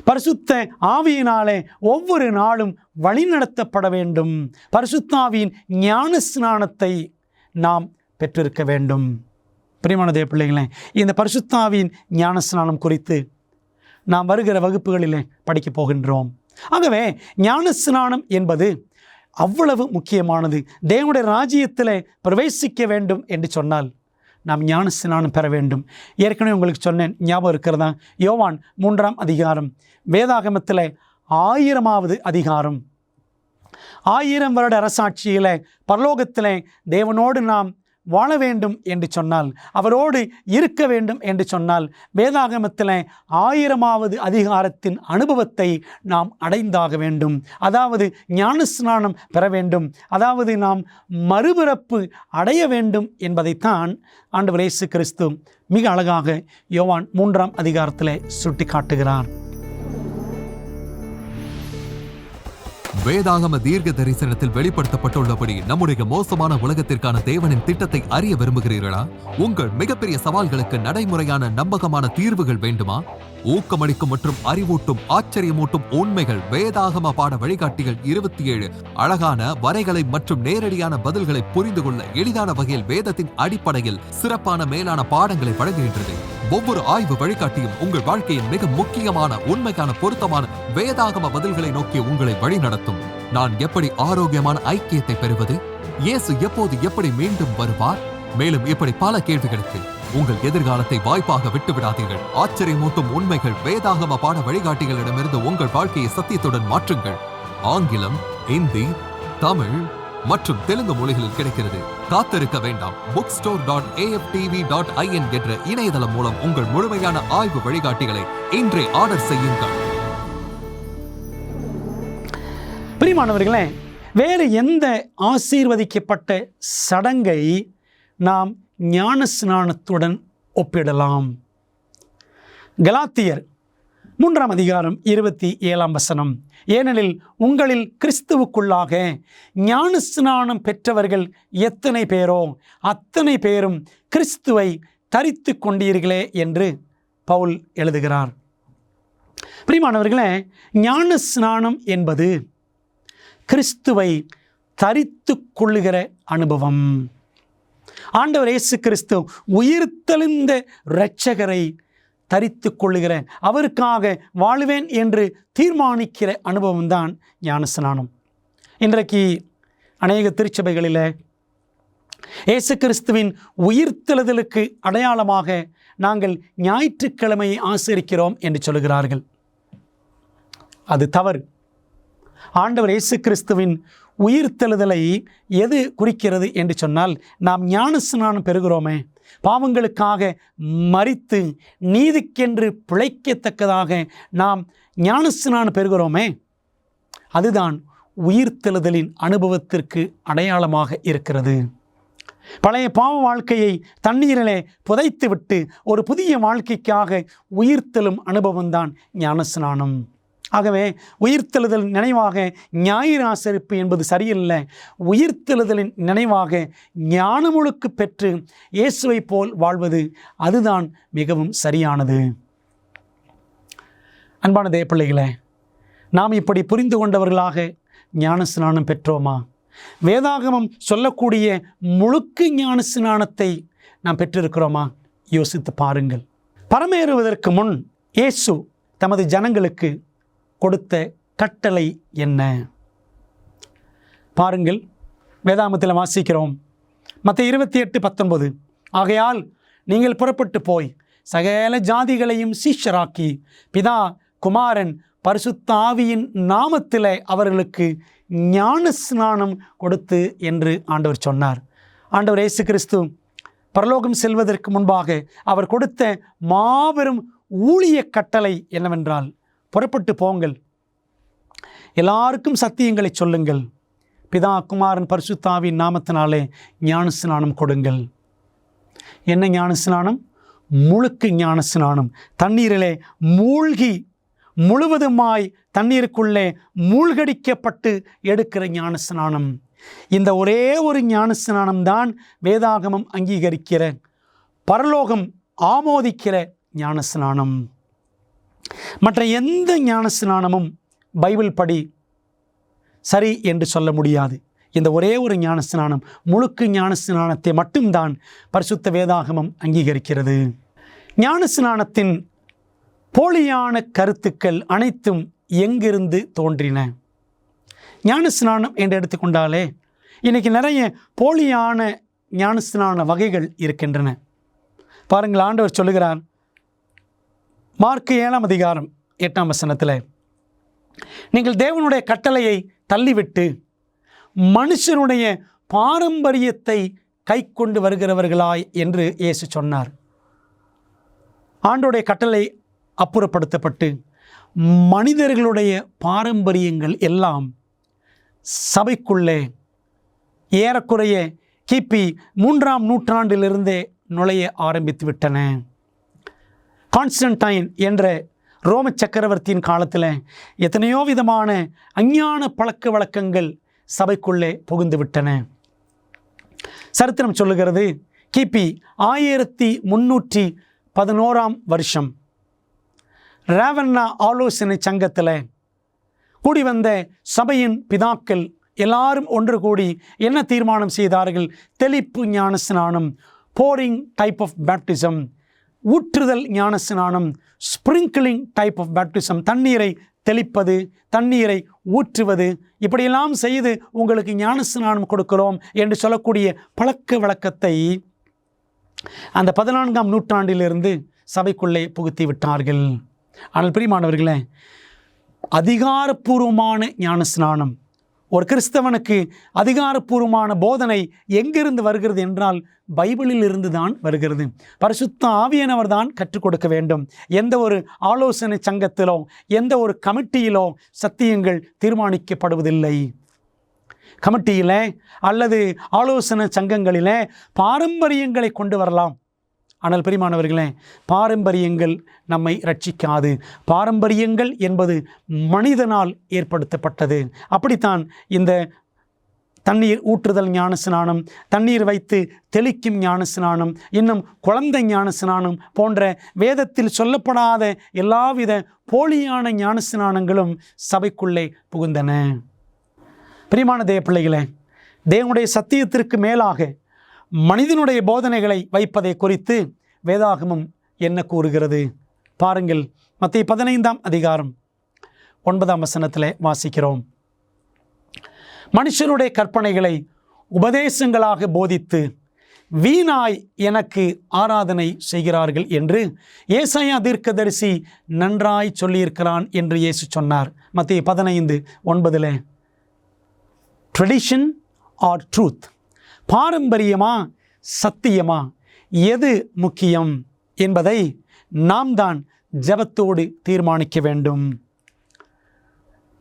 பரிசுத்த ஆவியினாலே ஒவ்வொரு நாளும் வழிநடத்தப்பட வேண்டும். பரிசுத்த ஆவியின் ஞானஸ்நானத்தை நாம் பெற்றிருக்க வேண்டும். பிரியமான தேவ பிள்ளைகளே, இந்த பரிசுத்த ஆவியின் ஞானஸ்நானம் குறித்து நாம் வருகிற வகுப்புகளிலே படிக்கப் போகின்றோம். ஆகவே ஞானஸ்நானம் என்பது அவ்வளவு முக்கியமானது. தேவனுடைய ராஜ்யத்தில் பிரவேசிக்க வேண்டும் என்று சொன்னால் நாம் ஞானஸ்நானம் பெற வேண்டும். ஏற்கனவே உங்களுக்கு சொன்னேன், ஞாபகம் இருக்கிறதா? யோவான் 3ஆம் அதிகாரம், வேதாகமத்தில் 1000வது அதிகாரம், 1000 வருட அரசாட்சியில் பரலோகத்தில் தேவனோடு நாம் வாழ வேண்டும் என்று சொன்னால், அவரோடு இருக்க வேண்டும் என்று சொன்னால், வேதாகமத்தில் 1000வது அதிகாரத்தின் அனுபவத்தை நாம் அடைந்தாக வேண்டும். அதாவது ஞானஸ்நானம் பெற வேண்டும், அதாவது நாம் மறுபிறப்பு அடைய வேண்டும் என்பதைத்தான் ஆண்டவர் இயேசு கிறிஸ்து மிக அழகாக யோவான் 3ஆம் அதிகாரத்தில் சுட்டி காட்டுகிறார். வேதாகம தீர்க்க தரிசனத்தில் வெளிப்படுத்தப்பட்டுள்ளபடி நம்முடைய மோசமான உலகத்திற்கான தேவனின் திட்டத்தை அறிய விரும்புகிறீர்களா? உங்கள் மிகப்பெரிய சவால்களுக்கு நடைமுறையான நம்பகமான தீர்வுகள் வேண்டுமா? ஊக்கமளிக்கும் மற்றும் அறிவூட்டும் ஆச்சரியமூட்டும் உண்மைகள் வேதாகம பாட வழிகாட்டிகள் 27 அழகான வரைகளை மற்றும் நேரடியான பதில்களை புரிந்து கொள்ள எளிதான வகையில் வேதத்தின் அடிப்படையில் சிறப்பான மேலான பாடங்களை வழங்குகின்றது. ஒவ்வொரு ஆய்வு வழிகாட்டியும் உங்கள் வாழ்க்கையின் மிக முக்கியமான உண்மைக்கான பொருத்தமான வேதாகம பதில்களை நோக்கி உங்களை வழிநடத்தும். நான் எப்படி ஆரோக்கியமான ஐக்கியத்தை பெறுவது? இயேசு எப்போது எப்படி மீண்டும் வருவார்? மேலும் இப்படி பல கேள்விகளுக்கு உங்கள் எதிர்காலத்தை வாய்ப்பாக விட்டுவிடாதீர்கள். ஆச்சரியமூட்டும் உண்மைகள் வேதாகம பாட வழிகாட்டிகளிடமிருந்து உங்கள் வாழ்க்கையை சத்தியத்துடன் மாற்றுங்கள். ஆங்கிலம், இந்தி, தமிழ் மற்றும் தெலுங்கு மொழிகளில் கிடைக்கிறது. காத்திருக்க வேண்டாம். bookstore.aftv.in என்ற இணையதளம் மூலம் உங்கள் முழுமையான ஆய்வு வழிகாட்டிகளை இன்றே ஆர்டர் செய்யுங்கள். பிரியமானவர்களே, வேறு எந்த ஆசீர்வதிக்கப்பட்ட சடங்கை நாம் ஞானஸ்நானத்துடன் ஒப்பிடலாம்? கலாத்தியர் 3 அதிகாரம் 27 வசனம், ஏனெனில் உங்களில் கிறிஸ்துவுக்குள்ளாக ஞானஸ்நானம் பெற்றவர்கள் எத்தனை பேரோ அத்தனை பேரும் கிறிஸ்துவை தரித்து கொண்டீர்களே என்று பவுல் எழுதுகிறார். பிரியமானவர்களே, ஞானஸ்நானம் என்பது கிறிஸ்துவை தரித்து கொள்ளுகிற அனுபவம். ஆண்டவர் இயேசு கிறிஸ்து உயிர்த்தெழுந்த இரட்சகரை தரித்து கொள்ளுகிற, அவருக்காக வாழுவேன் என்று தீர்மானிக்கிற அனுபவம் தான் ஞானஸ்நானம். இன்றைக்கு அநேக திருச்சபைகளில் இயேசு கிறிஸ்துவின் உயிர்த்தெழுதலுக்கு அடையாளமாக நாங்கள் ஞாயிற்றுக்கிழமையை ஆசரிக்கிறோம் என்று சொல்கிறார்கள். அது தவறு. ஆண்டவர் இயேசு கிறிஸ்துவின் உயிர்த்தெழுதலை எது குறிக்கிறது என்று சொன்னால், நாம் ஞானஸ்நானம் பெறுகிறோமே, பாவங்களுக்காக மரித்து நீதிக்கென்று பிழைக்கத்தக்கதாக நாம் ஞானஸ்நானம் பெறுகிறோமே, அதுதான் உயிர்த்தெழுதலின் அனுபவத்திற்கு அடையாளமாக இருக்கிறது. பழைய பாவ வாழ்க்கையை தண்ணீரிலே புதைத்துவிட்டு ஒரு புதிய வாழ்க்கைக்காக உயிர்த்தெழும் அனுபவம்தான் ஞானஸ்நானம். ஆகவே உயிர்த்தெழுதல் நினைவாக ஞாயிறு ஆசரிப்பு என்பது சரியில்லை. உயிர்த்தெழுதலின் நினைவாக ஞானமுழுக்கு பெற்று இயேசுவை போல் வாழ்வது, அதுதான் மிகவும் சரியானது. அன்பான தேவப்பிள்ளைகளே, நாம் இப்படி புரிந்து கொண்டவர்களாக ஞானஸ்நானம் பெற்றோமா? வேதாகமம் சொல்லக்கூடிய முழுக்கு ஞானஸ்நானத்தை நாம் பெற்றிருக்கிறோமா? யோசித்து பாருங்கள். பரமேறுவதற்கு முன் இயேசு தமது ஜனங்களுக்கு கொடுத்த கட்டளை என்ன? பாருங்கள், வேதாகமத்தில் வாசிக்கிறோம். மத்தேயு 28:19, ஆகையால் நீங்கள் புறப்பட்டு போய் சகல ஜாதிகளையும் சீஷராக்கி பிதா குமாரன் பரிசுத்த ஆவியின் நாமத்திலே அவர்களுக்கு ஞானஸ்நானம் கொடுத்து என்று ஆண்டவர் சொன்னார். ஆண்டவர் இயேசு கிறிஸ்து பரலோகம் செல்வதற்கு முன்பாக அவர் கொடுத்த மாபெரும் ஊழிய கட்டளை என்னவென்றால், புறப்பட்டு போங்கள், எல்லாருக்கும் சத்தியங்களை சொல்லுங்கள், பிதா குமாரன் பரிசுத்த ஆவியின் நாமத்தினாலே ஞானஸ்நானம் கொடுங்கள். என்ன ஞானஸ்நானம்? முழுக்கு ஞானஸ்நானம். தண்ணீரிலே மூழ்கி முழுவதுமாய் தண்ணீருக்குள்ளே மூழ்கடிக்கப்பட்டு எடுக்கிற ஞானஸ்நானம். இந்த ஒரே ஒரு ஞானஸ்நானம் தான் வேதாகமம் அங்கீகரிக்கிற, பரலோகம் ஆமோதிக்கிற ஞானஸ்நானம். மற்ற எந்த ஞானஸ்நானமும் பைபிள் படி சரி என்று சொல்ல முடியாது. இந்த ஒரே ஒரு ஞானஸ்நானம், முழுக்கு ஞானஸ்நானத்தை மட்டும்தான் பரிசுத்த வேதாகமம் அங்கீகரிக்கிறது. ஞானஸ்நானத்தின் போலியான கருத்துக்கள் அனைத்தும் எங்கிருந்து தோன்றின? ஞானஸ்நானம் என்று எடுத்துக்கொண்டாலே இன்றைக்கி நிறைய போலியான ஞானஸ்நான வகைகள் இருக்கின்றன. பாருங்கள், ஆண்டவர் சொல்லுகிறார் மார்க்கு 7 அதிகாரம் 8 வசனத்தில், நீங்கள் தேவனுடைய கட்டளையை தள்ளிவிட்டு மனுஷனுடைய பாரம்பரியத்தை கை கொண்டு வருகிறவர்களாய் என்று இயேசு சொன்னார். ஆண்டோடைய கட்டளை அப்புறப்படுத்தப்பட்டு மனிதர்களுடைய பாரம்பரியங்கள் எல்லாம் சபைக்குள்ளே ஏறக்குறைய கிபி 3ஆம் நூற்றாண்டிலிருந்தே நுழைய ஆரம்பித்து விட்டன. கான்ஸ்டன்டைன் என்ற ரோம சக்கரவர்த்தியின் காலத்தில் எத்தனையோ விதமான அஞ்ஞான பழக்க வழக்கங்கள் சபைக்குள்ளே புகுந்து விட்டன. சரித்திரம் சொல்லுகிறது, கிபி 1311ஆம் வருஷம் ராவண்ணா ஆலோசனை சங்கத்தில் கூடி வந்த சபையின் பிதாக்கள் எல்லாரும் ஒன்று கூடி என்ன தீர்மானம் செய்தார்கள்? தெளிப்பு ஞானஸ்நானம், போரிங் டைப் ஆஃப் பேப்டிசம், ஊற்றுதல் ஞானஸ்நானம், ஸ்ப்ரிங்கிளிங் டைப் ஆஃப் பேப்டிசம், தண்ணீரை தெளிப்பது, தண்ணீரை ஊற்றுவது, இப்படியெல்லாம் செய்து உங்களுக்கு ஞானஸ்நானம் கொடுக்கிறோம் என்று சொல்லக்கூடிய பழக்க வழக்கத்தை அந்த 14ஆம் நூற்றாண்டிலிருந்து சபைக்குள்ளே புகுத்தி விட்டார்கள். ஆனால் பிரியமானவர்களே, அதிகாரப்பூர்வமான ஞானஸ்நானம், ஒரு கிறிஸ்தவனுக்கு அதிகாரப்பூர்வமான போதனை எங்கிருந்து வருகிறது என்றால் பைபிளில் இருந்து தான் வருகிறது. பரிசுத்த ஆவியானவர் தான் கற்றுக் கொடுக்க வேண்டும். எந்த ஒரு ஆலோசனை சங்கத்திலோ எந்த ஒரு கமிட்டியிலோ சத்தியங்கள் தீர்மானிக்கப்படுவதில்லை. கமிட்டியிலே அல்லது ஆலோசனை சங்கங்களிலே பாரம்பரியங்களை கொண்டு வரலாம். ஆனால் பிரியமானவர்களே, பாரம்பரியங்கள் நம்மை ரட்சிக்காது. பாரம்பரியங்கள் என்பது மனிதனால் ஏற்படுத்தப்பட்டது. அப்படித்தான் இந்த தண்ணீர் ஊற்றுதல் ஞானஸ்நானம், தண்ணீர் வைத்து தெளிக்கும் ஞானஸ்நானம், இன்னும் குழந்தை ஞானஸ்நானம் போன்ற வேதத்தில் சொல்லப்படாத எல்லாவித போலியான ஞானஸ்நானங்களும் சபைக்குள்ளே புகுந்தன. பிரியமான தேவ பிள்ளைகளே, தேவனுடைய சத்தியத்திற்கு மேலாக மனிதனுடைய போதனைகளை வைப்பதை குறித்து வேதாகமம் என்ன கூறுகிறது பாருங்கள். மத்தேயு 15ஆம் அதிகாரம் 9ஆம் வசனத்திலே வாசிக்கிறோம். மனுஷருடைய கற்பனைகளை உபதேசங்களாக போதித்து வீணாய் எனக்கு ஆராதனை செய்கிறார்கள் என்று ஏசாயா தீர்க்கதரிசி நன்றாய் சொல்லியிருக்கிறான் என்று இயேசு சொன்னார். மத்தேயு 15:9. ட்ரெடிஷன் ஆர் ட்ரூத், பாரம்பரியமா சத்தியமா, எது முக்கியம் என்பதை நாம் தான் ஜெபத்தோடு தீர்மானிக்க வேண்டும்.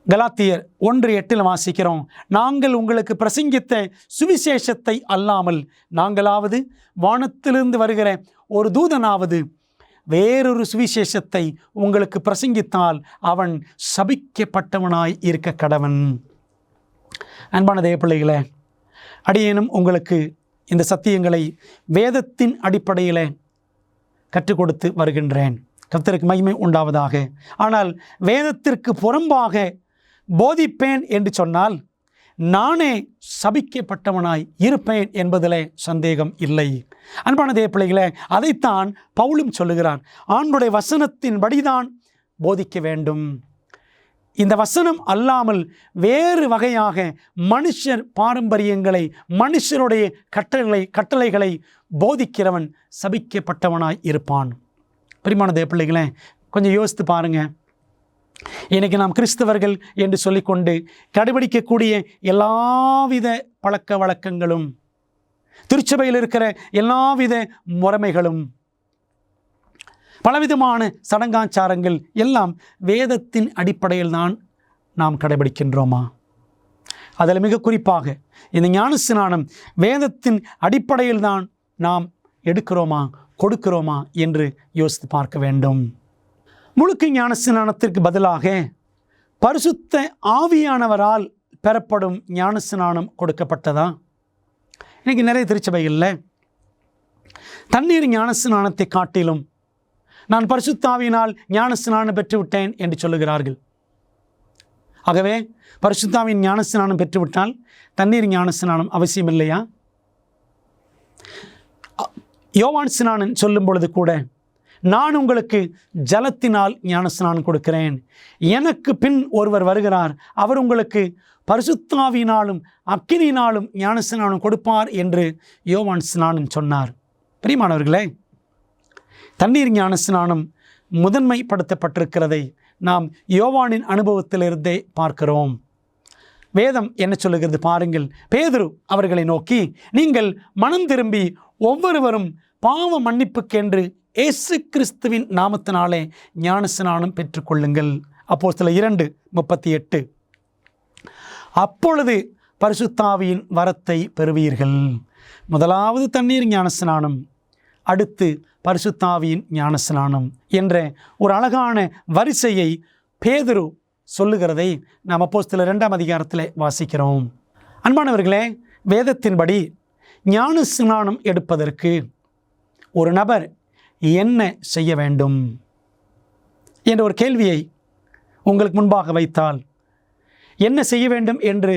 கலாத்தியர் 1:8 வாசிக்கிறோம். நாங்கள் உங்களுக்கு பிரசங்கித்த சுவிசேஷத்தை அல்லாமல் நாங்களாவது வானத்திலிருந்து வருகிற ஒரு தூதனாவது வேறொரு சுவிசேஷத்தை உங்களுக்கு பிரசங்கித்தால் அவன் சபிக்கப்பட்டவனாய் இருக்க கடவன். அன்பான தேவ பிள்ளைகளே, அடியேனும் உங்களுக்கு இந்த சத்தியங்களை வேதத்தின் அடிப்படையில் கற்றுக் கொடுத்து வருகின்றேன். கர்த்தருக்கு மகிமை உண்டாவதாக. ஆனால் வேதத்திற்கு புறம்பாக போதிப்பேன் என்று சொன்னால் நானே சபிக்கப்பட்டவனாய் இருப்பேன் என்பதிலே சந்தேகம் இல்லை. அன்பான தேவ பிள்ளைகளே, அதைத்தான் பவுலும் சொல்லுகிறான். ஆண்டவருடைய வசனத்தின்படிதான் போதிக்க வேண்டும். இந்த வசனம் அல்லாமல் வேறு வகையாக மனுஷர் பாரம்பரியங்களை, மனுஷருடைய கட்டளைகளை போதிக்கிறவன் சபிக்கப்பட்டவனாய் இருப்பான். பிரியமான தேவ பிள்ளைகளே, கொஞ்சம் யோசித்து பாருங்கள். இன்றைக்கி நாம் கிறிஸ்தவர்கள் என்று சொல்லிக்கொண்டு கடைபிடிக்கக்கூடிய எல்லாவித பழக்க வழக்கங்களும், திருச்சபையில் இருக்கிற எல்லாவித முறைமைகளும், பலவிதமான சடங்காச்சாரங்கள் எல்லாம் வேதத்தின் அடிப்படையில் தான் நாம் கடைபிடிக்கின்றோமா? அதில் மிக குறிப்பாக இந்த ஞானஸ்நானம் வேதத்தின் அடிப்படையில் தான் நாம் எடுக்கிறோமா, கொடுக்கிறோமா என்று யோசித்து பார்க்க வேண்டும். முழுக்க ஞானஸ்நானத்திற்கு பதிலாக பரிசுத்த ஆவியானவரால் பெறப்படும் ஞானஸ்நானம் கொடுக்கப்பட்டதா? இன்றைக்கி நிறைய திருச்சபைகளில் தண்ணீர் ஞானஸ்நானத்தை காட்டிலும் நான் பரிசுத்த ஆவியினால் ஞானஸ்நானம் பெற்றுவிட்டேன் என்று சொல்லுகிறார்கள். ஆகவே பரிசுத்த ஆவியின் ஞானஸ்நானம் பெற்றுவிட்டால் தண்ணீர் ஞானஸ்நானம் அவசியம் இல்லையா? யோவான் ஸ்நானன் சொல்லும் பொழுது கூட, நான் உங்களுக்கு ஜலத்தினால் ஞானஸ்நானம் கொடுக்கிறேன், எனக்கு பின் ஒருவர் வருகிறார், அவர் உங்களுக்கு பரிசுத்த ஆவியினாலும் அக்கினியினாலும் ஞானஸ்நானம் கொடுப்பார் என்று யோவான் ஸ்நானன் சொன்னார். பிரியமானவர்களே, தண்ணீர் ஞானஸ்நானம் முதன்மைப்படுத்தப்பட்டிருக்கிறதை நாம் யோவானின் அனுபவத்திலிருந்தே பார்க்கிறோம். வேதம் என்ன சொல்லுகிறது பாருங்கள். பேதுரு அவர்களை நோக்கி, நீங்கள் மனம் திரும்பி ஒவ்வொருவரும் பாவ மன்னிப்புக்கென்று இயேசு கிறிஸ்துவின் நாமத்தினாலே ஞானஸ்நானம் பெற்றுக்கொள்ளுங்கள். அப்போஸ்தலர் 2:38. அப்பொழுது பரிசுத்த ஆவியின் வரத்தை பெறுவீர்கள். முதலாவது தண்ணீர் ஞானஸ்நானம், அடுத்து பரிசுத்த ஆவியின் ஞானஸ்நானம் என்ற ஒரு அழகான வரிசையை பேதுரு சொல்லுகிறதை நாம் அப்போஸ்தலர் 2ஆம் அதிகாரத்தில் வாசிக்கிறோம். அன்பானவர்களே, வேதத்தின்படி ஞானஸ்நானம் எடுப்பதற்கு ஒரு நபர் என்ன செய்ய வேண்டும் என்ற ஒரு கேள்வியை உங்களுக்கு முன்பாக வைத்தால் என்ன செய்ய வேண்டும் என்று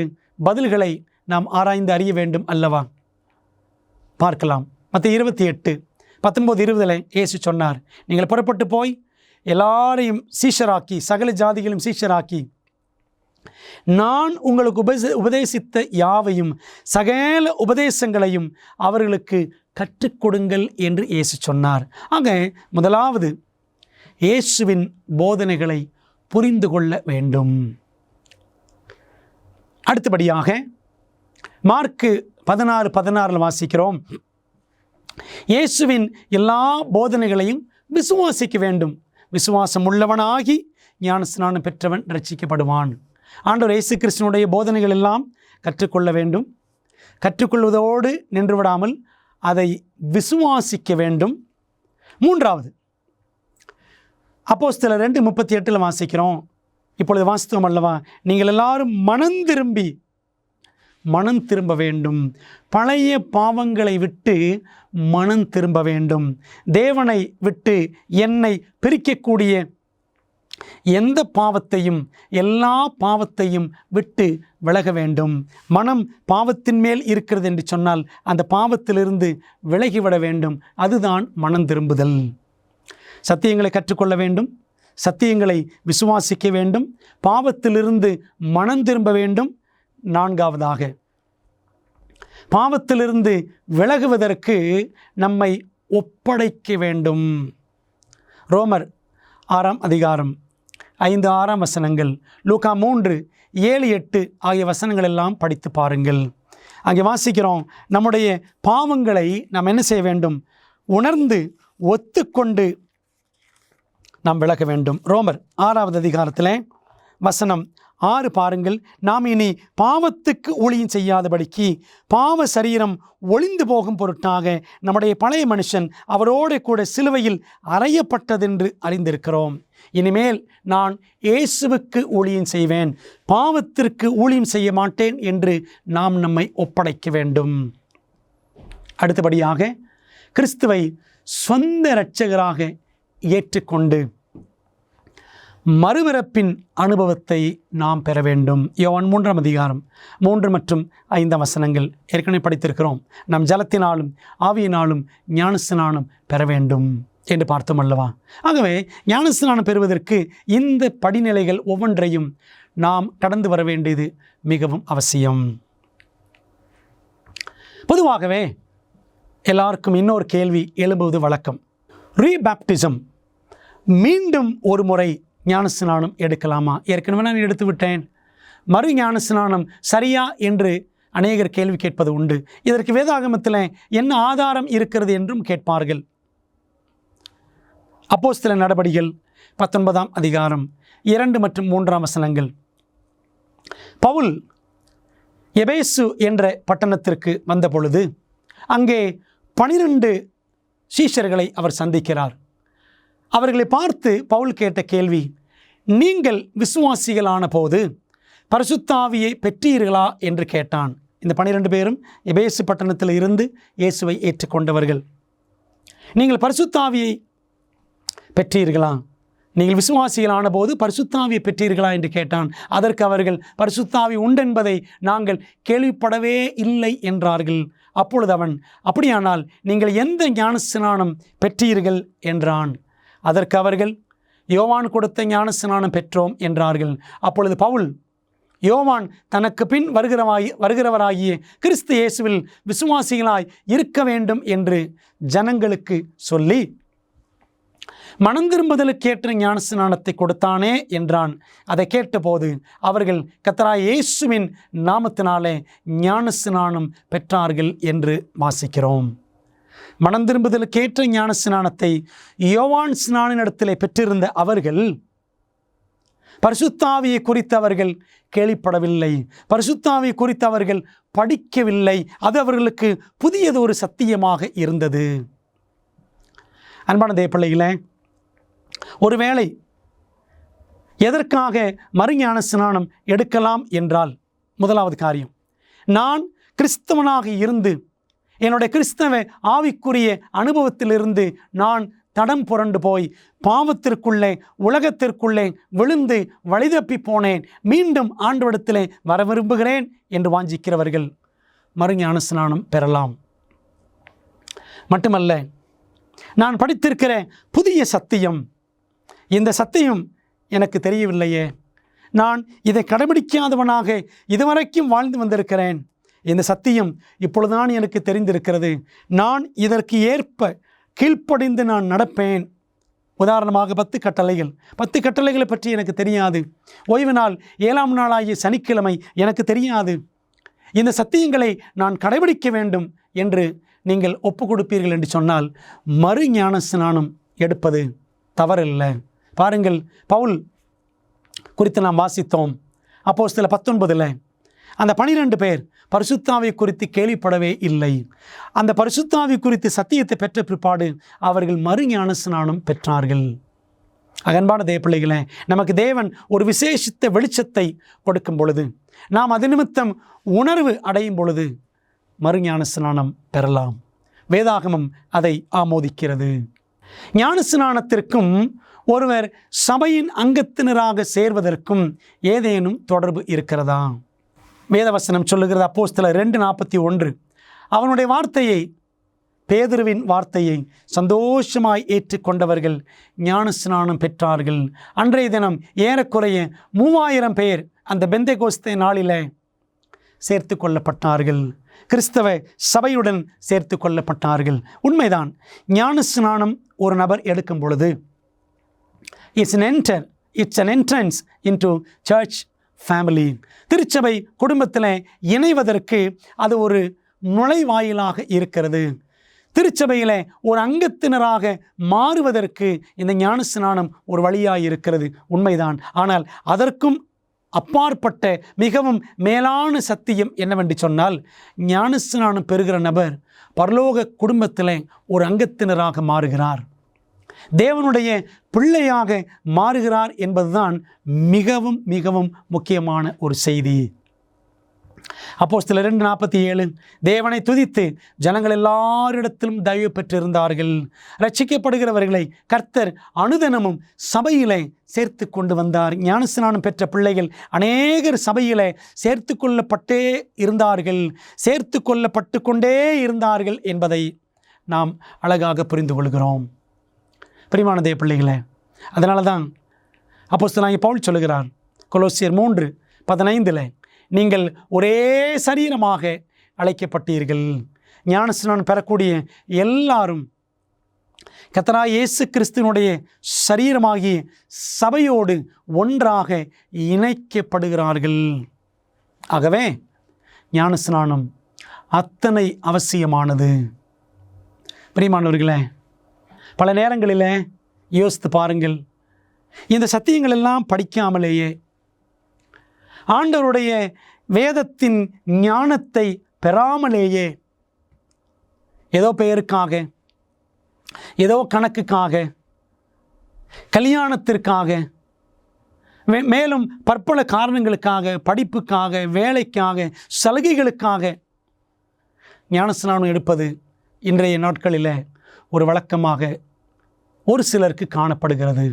பதில்களை நாம் ஆராய்ந்து அறிய வேண்டும் அல்லவா? பார்க்கலாம். மத்தேயு 28:19-20 இயேசு சொன்னார், நீங்கள் புறப்பட்டு போய் எல்லாரையும் சீஷராக்கி, சகல ஜாதிகளும் சீஷராக்கி, நான் உங்களுக்கு உபதேசித்த யாவையும் சகல உபதேசங்களையும் அவர்களுக்கு கற்றுக் கொடுங்கள் என்று இயேசு சொன்னார். ஆக முதலாவது இயேசுவின் போதனைகளை புரிந்து கொள்ள வேண்டும். அடுத்தபடியாக மார்க்கு 16:16 வாசிக்கிறோம், இயேசுவின் எல்லா போதனைகளையும் விசுவாசிக்க வேண்டும், விசுவாசம் உள்ளவனாகி ஞானஸ்நானம் பெற்றவன் ரட்சிக்கப்படுவான். ஆண்டவர் இயேசு கிறிஸ்துவினுடைய போதனைகள் எல்லாம் கற்றுக்கொள்ள வேண்டும். கற்றுக்கொள்வதோடு நின்று விடாமல் அதை விசுவாசிக்க வேண்டும். மூன்றாவது, அப்போஸ்தலர் 2:38 வாசிக்கிறோம், இப்பொழுது வாசித்தோம் அல்லவா, நீங்கள் எல்லாரும் மனம் திரும்ப வேண்டும், பழைய பாவங்களை விட்டு மனம் திரும்ப வேண்டும், தேவனை விட்டு என்னை பிரிக்கக்கூடிய எந்த பாவத்தையும் எல்லா பாவத்தையும் விட்டு விலக வேண்டும். மனம் பாவத்தின் மேல் இருக்கிறது என்று சொன்னால் அந்த பாவத்திலிருந்து விலகிவிட வேண்டும். அதுதான் மனம் திரும்புதல். சத்தியங்களை கற்றுக்கொள்ள வேண்டும், சத்தியங்களை விசுவாசிக்க வேண்டும், பாவத்திலிருந்து மனம் திரும்ப வேண்டும். நான்காவதாக, பாவத்திலிருந்து விலகுவதற்கு நம்மை ஒப்படைக்க வேண்டும். ரோமர் 6 அதிகாரம் 5-6 வசனங்கள், லூக்கா 3:7-8 ஆகிய வசனங்கள் எல்லாம் படித்து பாருங்கள். அங்கே வாசிக்கிறோம், நம்முடைய பாவங்களை நாம் என்ன செய்ய வேண்டும்? உணர்ந்து ஒத்துக்கொண்டு நாம் விலக வேண்டும். ரோமர் 6 அதிகாரத்தில் வசனம் 6 பாருங்கள், நாம் இனி பாவத்துக்கு ஊழியம் செய்யாதபடிக்கு பாவ சரீரம் ஒளிந்து போகும் பொருட்டாக நம்முடைய பழைய மனுஷன் அவரோடு கூட சிலுவையில் அறையப்பட்டதென்று அறிந்திருக்கிறோம். இனிமேல் நான் இயேசுவுக்கு ஊழியம் செய்வேன், பாவத்திற்கு ஊழியம் செய்ய மாட்டேன் என்று நாம் நம்மை ஒப்படைக்க வேண்டும். அடுத்தபடியாக கிறிஸ்துவை சொந்த இரட்சகராக ஏற்றுக்கொண்டு மறுபிறப்பின் அனுபவத்தை நாம் பெற வேண்டும். யோவான் 3 அதிகாரம் 3 மற்றும் 5 வசனங்கள் ஏற்கனவே படித்திருக்கிறோம். நாம் ஜலத்தினாலும் ஆவியினாலும் ஞானஸ்நானம் பெற வேண்டும் என்று பார்த்தோம் அல்லவா? ஆகவே ஞானஸ்நானம் பெறுவதற்கு இந்த படிநிலைகள் ஒவ்வொன்றையும் நாம் கடந்து வர வேண்டியது மிகவும் அவசியம். பொதுவாகவே எல்லாருக்கும் இன்னொரு கேள்வி எழும்புவது வழக்கம். ரீபேப்டிசம், மீண்டும் ஒரு முறை ஞானஸ்நானம் எடுக்கலாமா? ஏற்கனவே நான் எடுத்து விட்டேன், மறு ஞானஸ்நானம் சரியா என்று அநேகர் கேள்வி கேட்பது உண்டு. இதற்கு வேதாகமத்தில் என்ன ஆதாரம் இருக்கிறது என்றும் கேட்பார்கள். அப்போஸ்தலர் நடபடிகள் 19 அதிகாரம் 2 மற்றும் 3 வசனங்கள், பவுல் எபேசு என்ற பட்டணத்திற்கு வந்த பொழுது அங்கே 12 சீஷர்களை அவர் சந்திக்கிறார். அவர்களை பார்த்து பவுல் கேட்ட கேள்வி, நீங்கள் விசுவாசிகளான போது பரிசுத்த ஆவியை பெற்றீர்களா என்று கேட்டான். இந்த 12 பேரும் எபேசு பட்டணத்தில் இருந்து இயேசுவை ஏற்றுக்கொண்டவர்கள். நீங்கள் பரிசுத்த ஆவியை பெற்றீர்களா, நீங்கள் விசுவாசிகளான போது பரிசுத்த ஆவியை பெற்றீர்களா என்று கேட்டான். அதற்கு அவர்கள் பரிசுத்த ஆவி உண்டென்பதை நாங்கள் கேள்விப்படவே இல்லை என்றார்கள். அப்பொழுது அவன், அப்படியானால் நீங்கள் எந்த ஞானஸ்நானம் பெற்றீர்கள் என்றான். அதற்கு அவர்கள், யோவான் கொடுத்த ஞானஸ்நானம் பெற்றோம் என்றார்கள். அப்பொழுது பவுல், யோவான் தனக்கு பின் வருகிறவராகிய கிறிஸ்து இயேசுவில் விசுவாசிகளாய் இருக்க வேண்டும் என்று ஜனங்களுக்கு சொல்லி மனம் திரும்புதலுக்கேற்ற ஞானஸ்நானத்தை கொடுத்தானே என்றான். அதை கேட்டபோது அவர்கள் கர்த்தராகிய இயேசுவின் நாமத்தினாலே ஞானஸ்நானம் பெற்றார்கள் என்று வாசிக்கிறோம். மனம் திரும்புதலுக்கேற்ற ஞானஸ்நானத்தை யோவான் ஸ்நானினிடத்திலே பெற்றிருந்த அவர்கள் பரிசுத்த ஆவியை குறித்து அவர்கள் கேள்விப்படவில்லை, பரிசுத்த ஆவியை குறித்து அவர்கள் படிக்கவில்லை. அது அவர்களுக்கு புதியதொரு சத்தியமாக இருந்தது. அன்பான தேவப்பிள்ளைகளே, ஒருவேளை எதற்காக மறுஞான ஸ்நானம் எடுக்கலாம் என்றால், முதலாவது காரியம், நான் கிறிஸ்தவனாக இருந்து என்னுடைய கிறிஸ்தவ ஆவிக்குரிய அனுபவத்திலிருந்து நான் தடம் புரண்டு போய் பாவத்திற்குள்ளே உலகத்திற்குள்ளே விழுந்து வழிதப்பி போனேன், மீண்டும் ஆண்டவரிடத்திலே வர விரும்புகிறேன் என்று வாஞ்சிக்கிறவர்கள் மறுஞான ஸ்நானம் பெறலாம். மட்டுமல்ல, நான் படித்திருக்கிற புதிய சத்தியம், இந்த சத்தியம் எனக்கு தெரியவில்லையே, நான் இதை கடைபிடிக்காதவனாக இதுவரைக்கும் வாழ்ந்து வந்திருக்கிறேன், இந்த சத்தியம் இப்பொழுதுதான் எனக்கு தெரிந்திருக்கிறது, நான் இதற்கு ஏற்ப கீழ்ப்படிந்து நான் நடப்பேன், உதாரணமாக 10 கட்டளைகள். 10 கட்டளைகளை பற்றி எனக்கு தெரியாது. ஓய்வு நாள் 7ஆம் நாளாகிய சனிக்கிழமை எனக்கு தெரியாது. இந்த சத்தியங்களை நான் கடைபிடிக்க வேண்டும் என்று நீங்கள் ஒப்பு கொடுப்பீர்கள் என்று சொன்னால் மறு ஞான ஸ்நானம் எடுப்பது தவறில்லை. பாருங்கள், பவுல் குறித்து நாம் வாசித்தோம். அப்போஸ்தலர் 19 அந்த 12 பேர் பரிசுத்தாவி குறித்து கேள்விப்படவே இல்லை. அந்த பரிசுத்தாவி குறித்து சத்தியத்தை பெற்ற பிற்பாடு அவர்கள் மறு ஞான ஸ்நானம் பெற்றார்கள். அன்பான தேவப்பிள்ளைகளே, நமக்கு தேவன் ஒரு விசேஷித்த வெளிச்சத்தை கொடுக்கும் பொழுது, நாம் அது நிமித்தம் உணர்வு அடையும் பொழுது மறு ஞான ஸ்நானம் பெறலாம். வேதாகமம் அதை ஆமோதிக்கிறது. ஞான ஸ்நானத்திற்கும் ஒருவர் சபையின் அங்கத்தினராக சேர்வதற்கும் ஏதேனும் தொடர்பு இருக்கிறதா? வேதவசனம் சொல்லுகிறது, அப்போஸ்தலர் 2:41, அவனுடைய வார்த்தையை, பேதுருவின் வார்த்தையை சந்தோஷமாய் ஏற்றுக்கொண்டவர்கள் ஞான ஸ்நானம் பெற்றார்கள். அன்றைய தினம் ஏறக்குறைய 3000 பேர் அந்த பெந்தெகோஸ்தே நாளிலே சேர்த்து கொள்ளப்பட்டார்கள். கிறிஸ்தவ சபையுடன் சேர்த்து கொள்ளப்பட்டார்கள். உண்மைதான், ஞான ஸ்நானம் ஒரு நபர் எடுக்கும் பொழுது it's an entrance into church family. திருச்சபை குடும்பத்தில் இணைவதற்கு அது ஒரு நுழைவாயிலாக இருக்கிறது. திருச்சபையில் ஒரு அங்கத்தினராக மாறுவதற்கு இந்த ஞான ஸ்நானம் ஒரு வழியாக இருக்கிறது. உண்மைதான். ஆனால் அதற்கும் அப்பாற்பட்ட மிகவும் மேலான சத்தியம் என்னவென்று சொன்னால், ஞான ஸ்நானம் பெறுகிற நபர் பரலோக குடும்பத்தில் ஒரு அங்கத்தினராக மாறுகிறார், தேவனுடைய பிள்ளையாக மாறுகிறார் என்பதுதான் மிகவும் மிகவும் முக்கியமான ஒரு செய்தி. அப்போஸ்தலர் 2:47, தேவனை துதித்து ஜனங்கள் எல்லாரிடத்திலும் தயவு பெற்றிருந்தார்கள். ரட்சிக்கப்படுகிறவர்களை கர்த்தர் அனுதினமும் சபையிலே சேர்த்து கொண்டு வந்தார். ஞானஸ்நானம் பெற்ற பிள்ளைகள் அநேகர் சபையிலே சேர்த்து கொள்ளப்பட்டே இருந்தார்கள், சேர்த்து கொள்ளப்பட்டு கொண்டே இருந்தார்கள் என்பதை நாம் அழகாக புரிந்து கொள்கிறோம். பிரியமான தேவ பிள்ளைகளே, அதனால தான் அப்போஸ்தலனாகிய பவுல் சொல்லுகிறார் கொலோசியர் 3:15, நீங்கள் ஒரே சரீரமாக அழைக்கப்பட்டீர்கள். ஞானஸ்நானம் பெறக்கூடிய எல்லாரும் கர்த்தராகிய இயேசு கிறிஸ்துவினுடைய சரீரமாகிய சபையோடு ஒன்றாக இணைக்கப்படுகிறார்கள். ஆகவே ஞானஸ்நானம் அத்தனை அவசியமானது. பிரியமானவர்களே, பல நேரங்களில் யோசித்து பாருங்கள், இந்த சத்தியங்கள் எல்லாம் படிக்காமலேயே ஆண்டவருடைய வேதத்தின் ஞானத்தை பெறாமலேயே ஏதோ பெயருக்காக, ஏதோ கணக்குக்காக, கல்யாணத்திற்காக, மேலும் பற்பல காரணங்களுக்காக, படிப்புக்காக, வேலைக்காக, சலுகைகளுக்காக ஞானஸ்நானம் எடுப்பது இன்றைய நாட்களில் ஒரு வழக்கமாக ஒரு சிலருக்கு காணப்படுகிறது.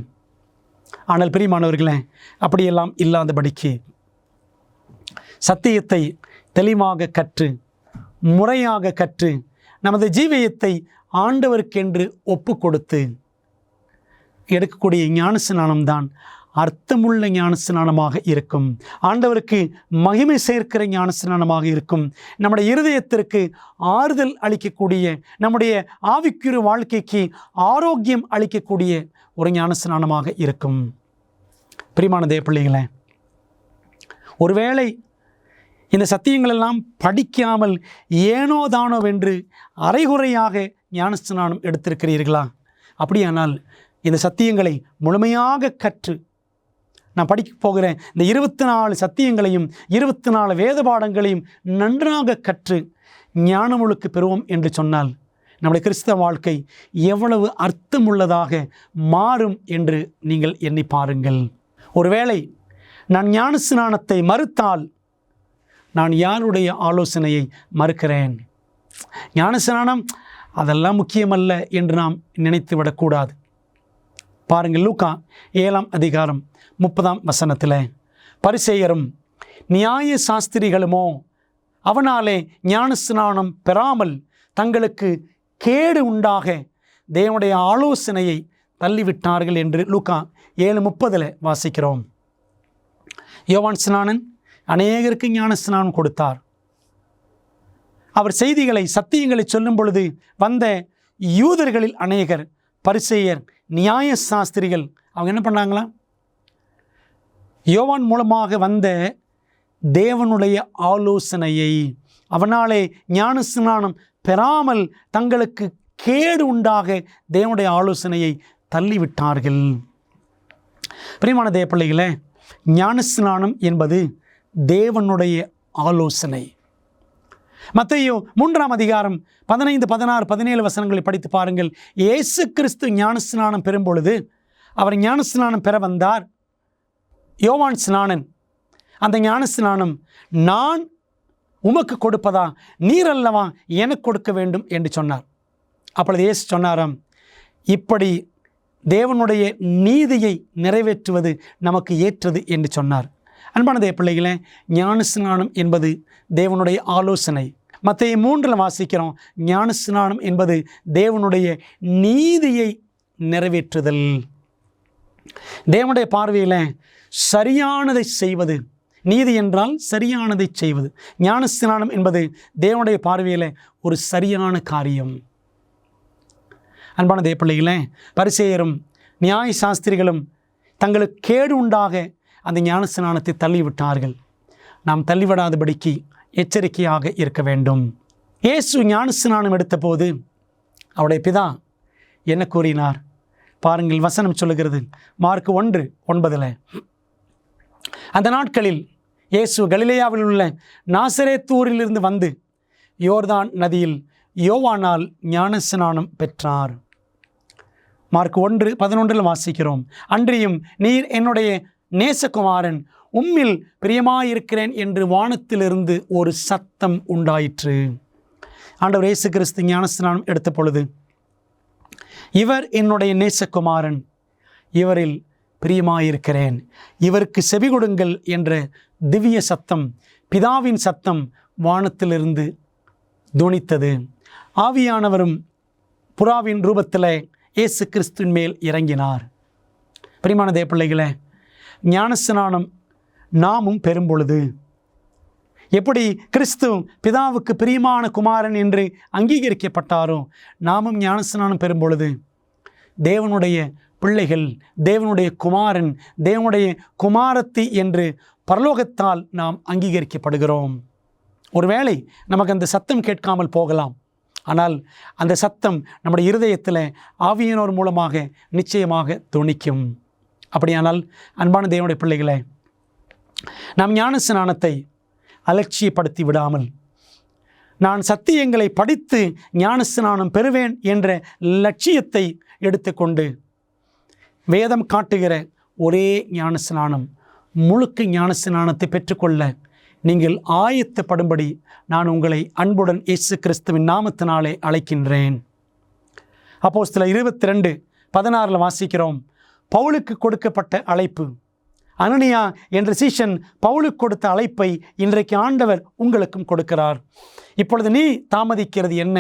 ஆனால் பிரியமானவர்களே, அப்படியெல்லாம் இல்லாதபடிக்கு சத்தியத்தை தெளிவாக கற்று, முறையாக கற்று, நமது ஜீவியத்தை ஆண்டவருக்கென்று ஒப்பு கொடுத்து எடுக்கக்கூடிய ஞானஸ்நானம்தான் அர்த்தமுள்ள ஞானஸ்நானமாக இருக்கும். ஆண்டவருக்கு மகிமை சேர்க்கிற ஞானஸ்நானமாக இருக்கும். நம்முடைய இருதயத்திற்கு ஆறுதல் அளிக்கக்கூடிய, நம்முடைய ஆவிக்குரிய வாழ்க்கைக்கு ஆரோக்கியம் அளிக்கக்கூடிய ஒரு ஞானஸ்நானமாக இருக்கும். பிரியமான தேவ பிள்ளைகளே, ஒருவேளை இந்த சத்தியங்களெல்லாம் படிக்காமல் ஏனோ தானோ வென்று அரைகுறையாக ஞானஸ்நானம் எடுத்திருக்கிறீர்களா? அப்படியானால் இந்த சத்தியங்களை முழுமையாக கற்று, நான் படிக்க போகிற இந்த 24 சத்தியங்களையும் 24 வேத பாடங்களையும் நன்றாக கற்று ஞானமுழுக்கு பெறுவோம் என்று சொன்னால் நம்முடைய கிறிஸ்தவ வாழ்க்கை எவ்வளவு அர்த்தமுள்ளதாக மாறும் என்று நீங்கள் எண்ணி பாருங்கள். ஒருவேளை நான் ஞானஸ்நானத்தை மறுத்தால் நான் யாருடைய ஆலோசனையை மறுக்கிறேன்? ஞானஸ்நானம் அதெல்லாம் முக்கியமல்ல என்று நாம் நினைத்து விடக்கூடாது. பாருங்கள், லூக்கா 7:30 பரிசேயரும் நியாய சாஸ்திரிகளுமோ அவனாலே ஞானஸ்நானம் பெறாமல் தங்களுக்கு கேடு உண்டாக தேவனுடைய ஆலோசனையை தள்ளிவிட்டார்கள் என்று லூக்கா 7:30 வாசிக்கிறோம். யோவான் ஸ்நானன் அநேகருக்கு ஞானஸ்நானம் கொடுத்தார். அவர் செய்திகளை, சத்தியங்களை சொல்லும் பொழுது வந்த யூதர்களில் அநேகர் பரிசேயர், நியாய சாஸ்திரிகள் அவங்க என்ன பண்ணாங்களா? யோவான் மூலமாக வந்த தேவனுடைய ஆலோசனையை, அவனாலே ஞானஸ்நானம் பெறாமல் தங்களுக்கு கேடு உண்டாக தேவனுடைய ஆலோசனையை தள்ளிவிட்டார்கள். பிரியமான தேவ பிள்ளைகளே, ஞானஸ்நானம் என்பது தேவனுடைய ஆலோசனை. மத்தேயு 3ஆம் அதிகாரம் 15, 16, 17 வசனங்களை படித்து பாருங்கள். இயேசு கிறிஸ்து ஞானஸ்நானம் பெறும் பொழுது அவர் ஞானஸ்நானம் பெற வந்தார். யோவான் ஸ்நானன் அந்த ஞானஸ்நானம் நான் உமக்கு கொடுப்பதா, நீர் அல்லவா எனக்கு கொடுக்க வேண்டும் என்று சொன்னார். அப்பொழுது இயேசு சொன்னாராம், இப்படி தேவனுடைய நீதியை நிறைவேற்றுவது நமக்கு ஏற்றது என்று சொன்னார். அன்பான தேவ பிள்ளைகளே, ஞானஸ்நானம் என்பது தேவனுடைய ஆலோசனை. மத்தேயு 3 வாசிக்கிறோம், ஞானஸ்நானம் என்பது தேவனுடைய நீதியை நிறைவேற்றுதல். தேவனுடைய பார்வையில் சரியானதை செய்வது. நீதி என்றால் சரியானதை செய்வது. ஞானஸ்நானம் என்பது தேவனுடைய பார்வையில் ஒரு சரியான காரியம். அன்பான தேவ பிள்ளைகளே, பரிசேயரும் நியாய சாஸ்திரிகளும் தங்களுக்கு கேடு உண்டாக அந்த ஞானஸ்நானத்தை தள்ளிவிட்டார்கள். நாம் தள்ளிவிடாதபடிக்கு எச்சரிக்கையாக இருக்க வேண்டும். இயேசு ஞானஸ்நானம் எடுத்தபோது அவருடைய பிதா என்ன கூறினார் பாருங்கள். வசனம் சொல்லுகிறது, மார்க் 1:9. அந்த நாட்களில் இயேசு கலிலேயாவில் உள்ள நாசரேத்தூரிலிருந்து வந்து யோர்தான் நதியில் யோவானால் ஞானஸ்நானம் பெற்றார். மார்க் 1:11 வாசிக்கிறோம், அன்றியும் நீர் என்னுடைய நேசகுமாரன், உம்மில் பிரியமாயிருக்கிறேன் என்று வானத்திலிருந்து ஒரு சத்தம் உண்டாயிற்று. ஆண்டவர் இயேசு கிறிஸ்து ஞானஸ்நானம் எடுத்த பொழுது, இவர் என்னுடைய நேசகுமாரன், இவரில் பிரியமாயிருக்கிறேன், இவருக்கு செவி கொடுங்கள் என்ற திவ்ய சத்தம், பிதாவின் சத்தம் வானத்திலிருந்து துணித்தது. ஆவியானவரும் புறாவின் ரூபத்தில் இயேசு கிறிஸ்துவின் மேல் இறங்கினார். பிரியமான தேவ பிள்ளைகளே, ஞானஸ்நானம் நாமும் பெறும் பொழுது எப்படி கிறிஸ்து பிதாவுக்கு பிரியமான குமாரன் என்று அங்கீகரிக்கப்பட்டாரோ, நாமும் ஞானஸ்நானம் பெறும் பொழுது தேவனுடைய பிள்ளைகள், தேவனுடைய குமாரன், தேவனுடைய குமாரத்தி என்று பரலோகத்தால் நாம் அங்கீகரிக்கப்படுகிறோம். ஒருவேளை நமக்கு அந்த சத்தம் கேட்காமல் போகலாம், ஆனால் அந்த சத்தம் நம்முடைய இருதயத்தில் ஆவியினோர் மூலமாக நிச்சயமாக துணிக்கும். அப்படியானால் அன்பான தேவனுடைய பிள்ளைகளே, நாம் ஞானஸ்நானத்தை அலட்சியப்படுத்தி விடாமல், நான் சத்தியங்களை படித்து ஞானஸ்நானம் பெறுவேன் என்ற லட்சியத்தை எடுத்துக்கொண்டு, வேதம் காட்டுகிற ஒரே ஞானஸ்நானம், முழுக்க ஞானஸ்நானத்தை பெற்றுக்கொள்ள நீங்கள் ஆயத்தப்படும்படி நான் உங்களை அன்புடன் இயேசு கிறிஸ்துவின் நாமத்தினாலே அழைக்கின்றேன். அப்போஸ்தலர் 22:16 வாசிக்கிறோம், பவுலுக்கு கொடுக்கப்பட்ட அழைப்பு. அனனியா என்ற சீஷன் பவுலுக்கு கொடுத்த அழைப்பை இன்றைக்கு ஆண்டவர் உங்களுக்கும் கொடுக்கிறார். இப்பொழுது நீ தாமதிக்கிறது என்ன?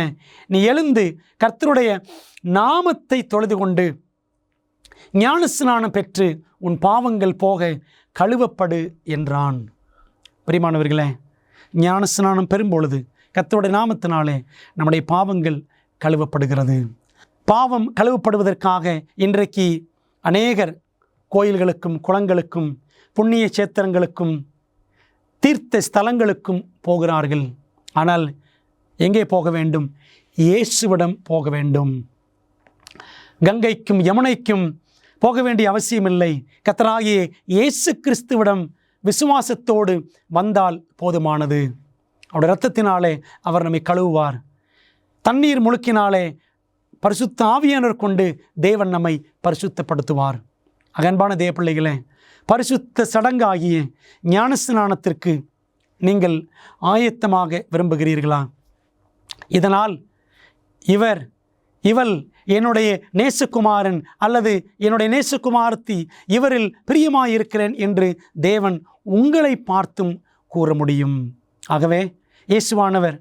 நீ எழுந்து கர்த்தருடைய நாமத்தை தொழுது கொண்டு ஞானஸ்நானம் பெற்று உன் பாவங்கள் போக கழுவப்படு என்றான். பிரியமானவர்களே, ஞானஸ்நானம் பெறும்பொழுது கர்த்தருடைய நாமத்தினாலே நம்முடைய பாவங்கள் கழுவப்படுகிறது. பாவம் கழுவப்படுவதற்காக இன்றைக்கு அநேகர் கோயில்களுக்கும் குளங்களுக்கும் புண்ணிய சேத்திரங்களுக்கும் தீர்த்த ஸ்தலங்களுக்கும் போகிறார்கள். ஆனால் எங்கே போக வேண்டும்? இயேசுவிடம் போக வேண்டும். கங்கைக்கும் யமுனைக்கும் போக வேண்டிய அவசியமில்லை. கர்த்தராகிய இயேசு கிறிஸ்துவிடம் விசுவாசத்தோடு வந்தால் போதுமானது. அவருடைய இரத்தத்தினாலே அவர் நம்மை கழுவுவார். தண்ணீர் முழுக்கினாலே பரிசுத்த ஆவியானவர் கொண்டு தேவன் நம்மை பரிசுத்தப்படுத்துவார். அன்பான தேவ பிள்ளைகளே, பரிசுத்த சடங்காகிய ஞானஸ்நானத்திற்கு நீங்கள் ஆயத்தமாக விரும்புகிறீர்களா? இதனால் இவள் என்னுடைய நேசகுமாரன் அல்லது என்னுடைய நேசகுமாரத்தி, இவரில் பிரியமாயிருக்கிறேன் என்று தேவன் உங்களை பார்த்தும் கூற முடியும். ஆகவே இயேசுவானவர்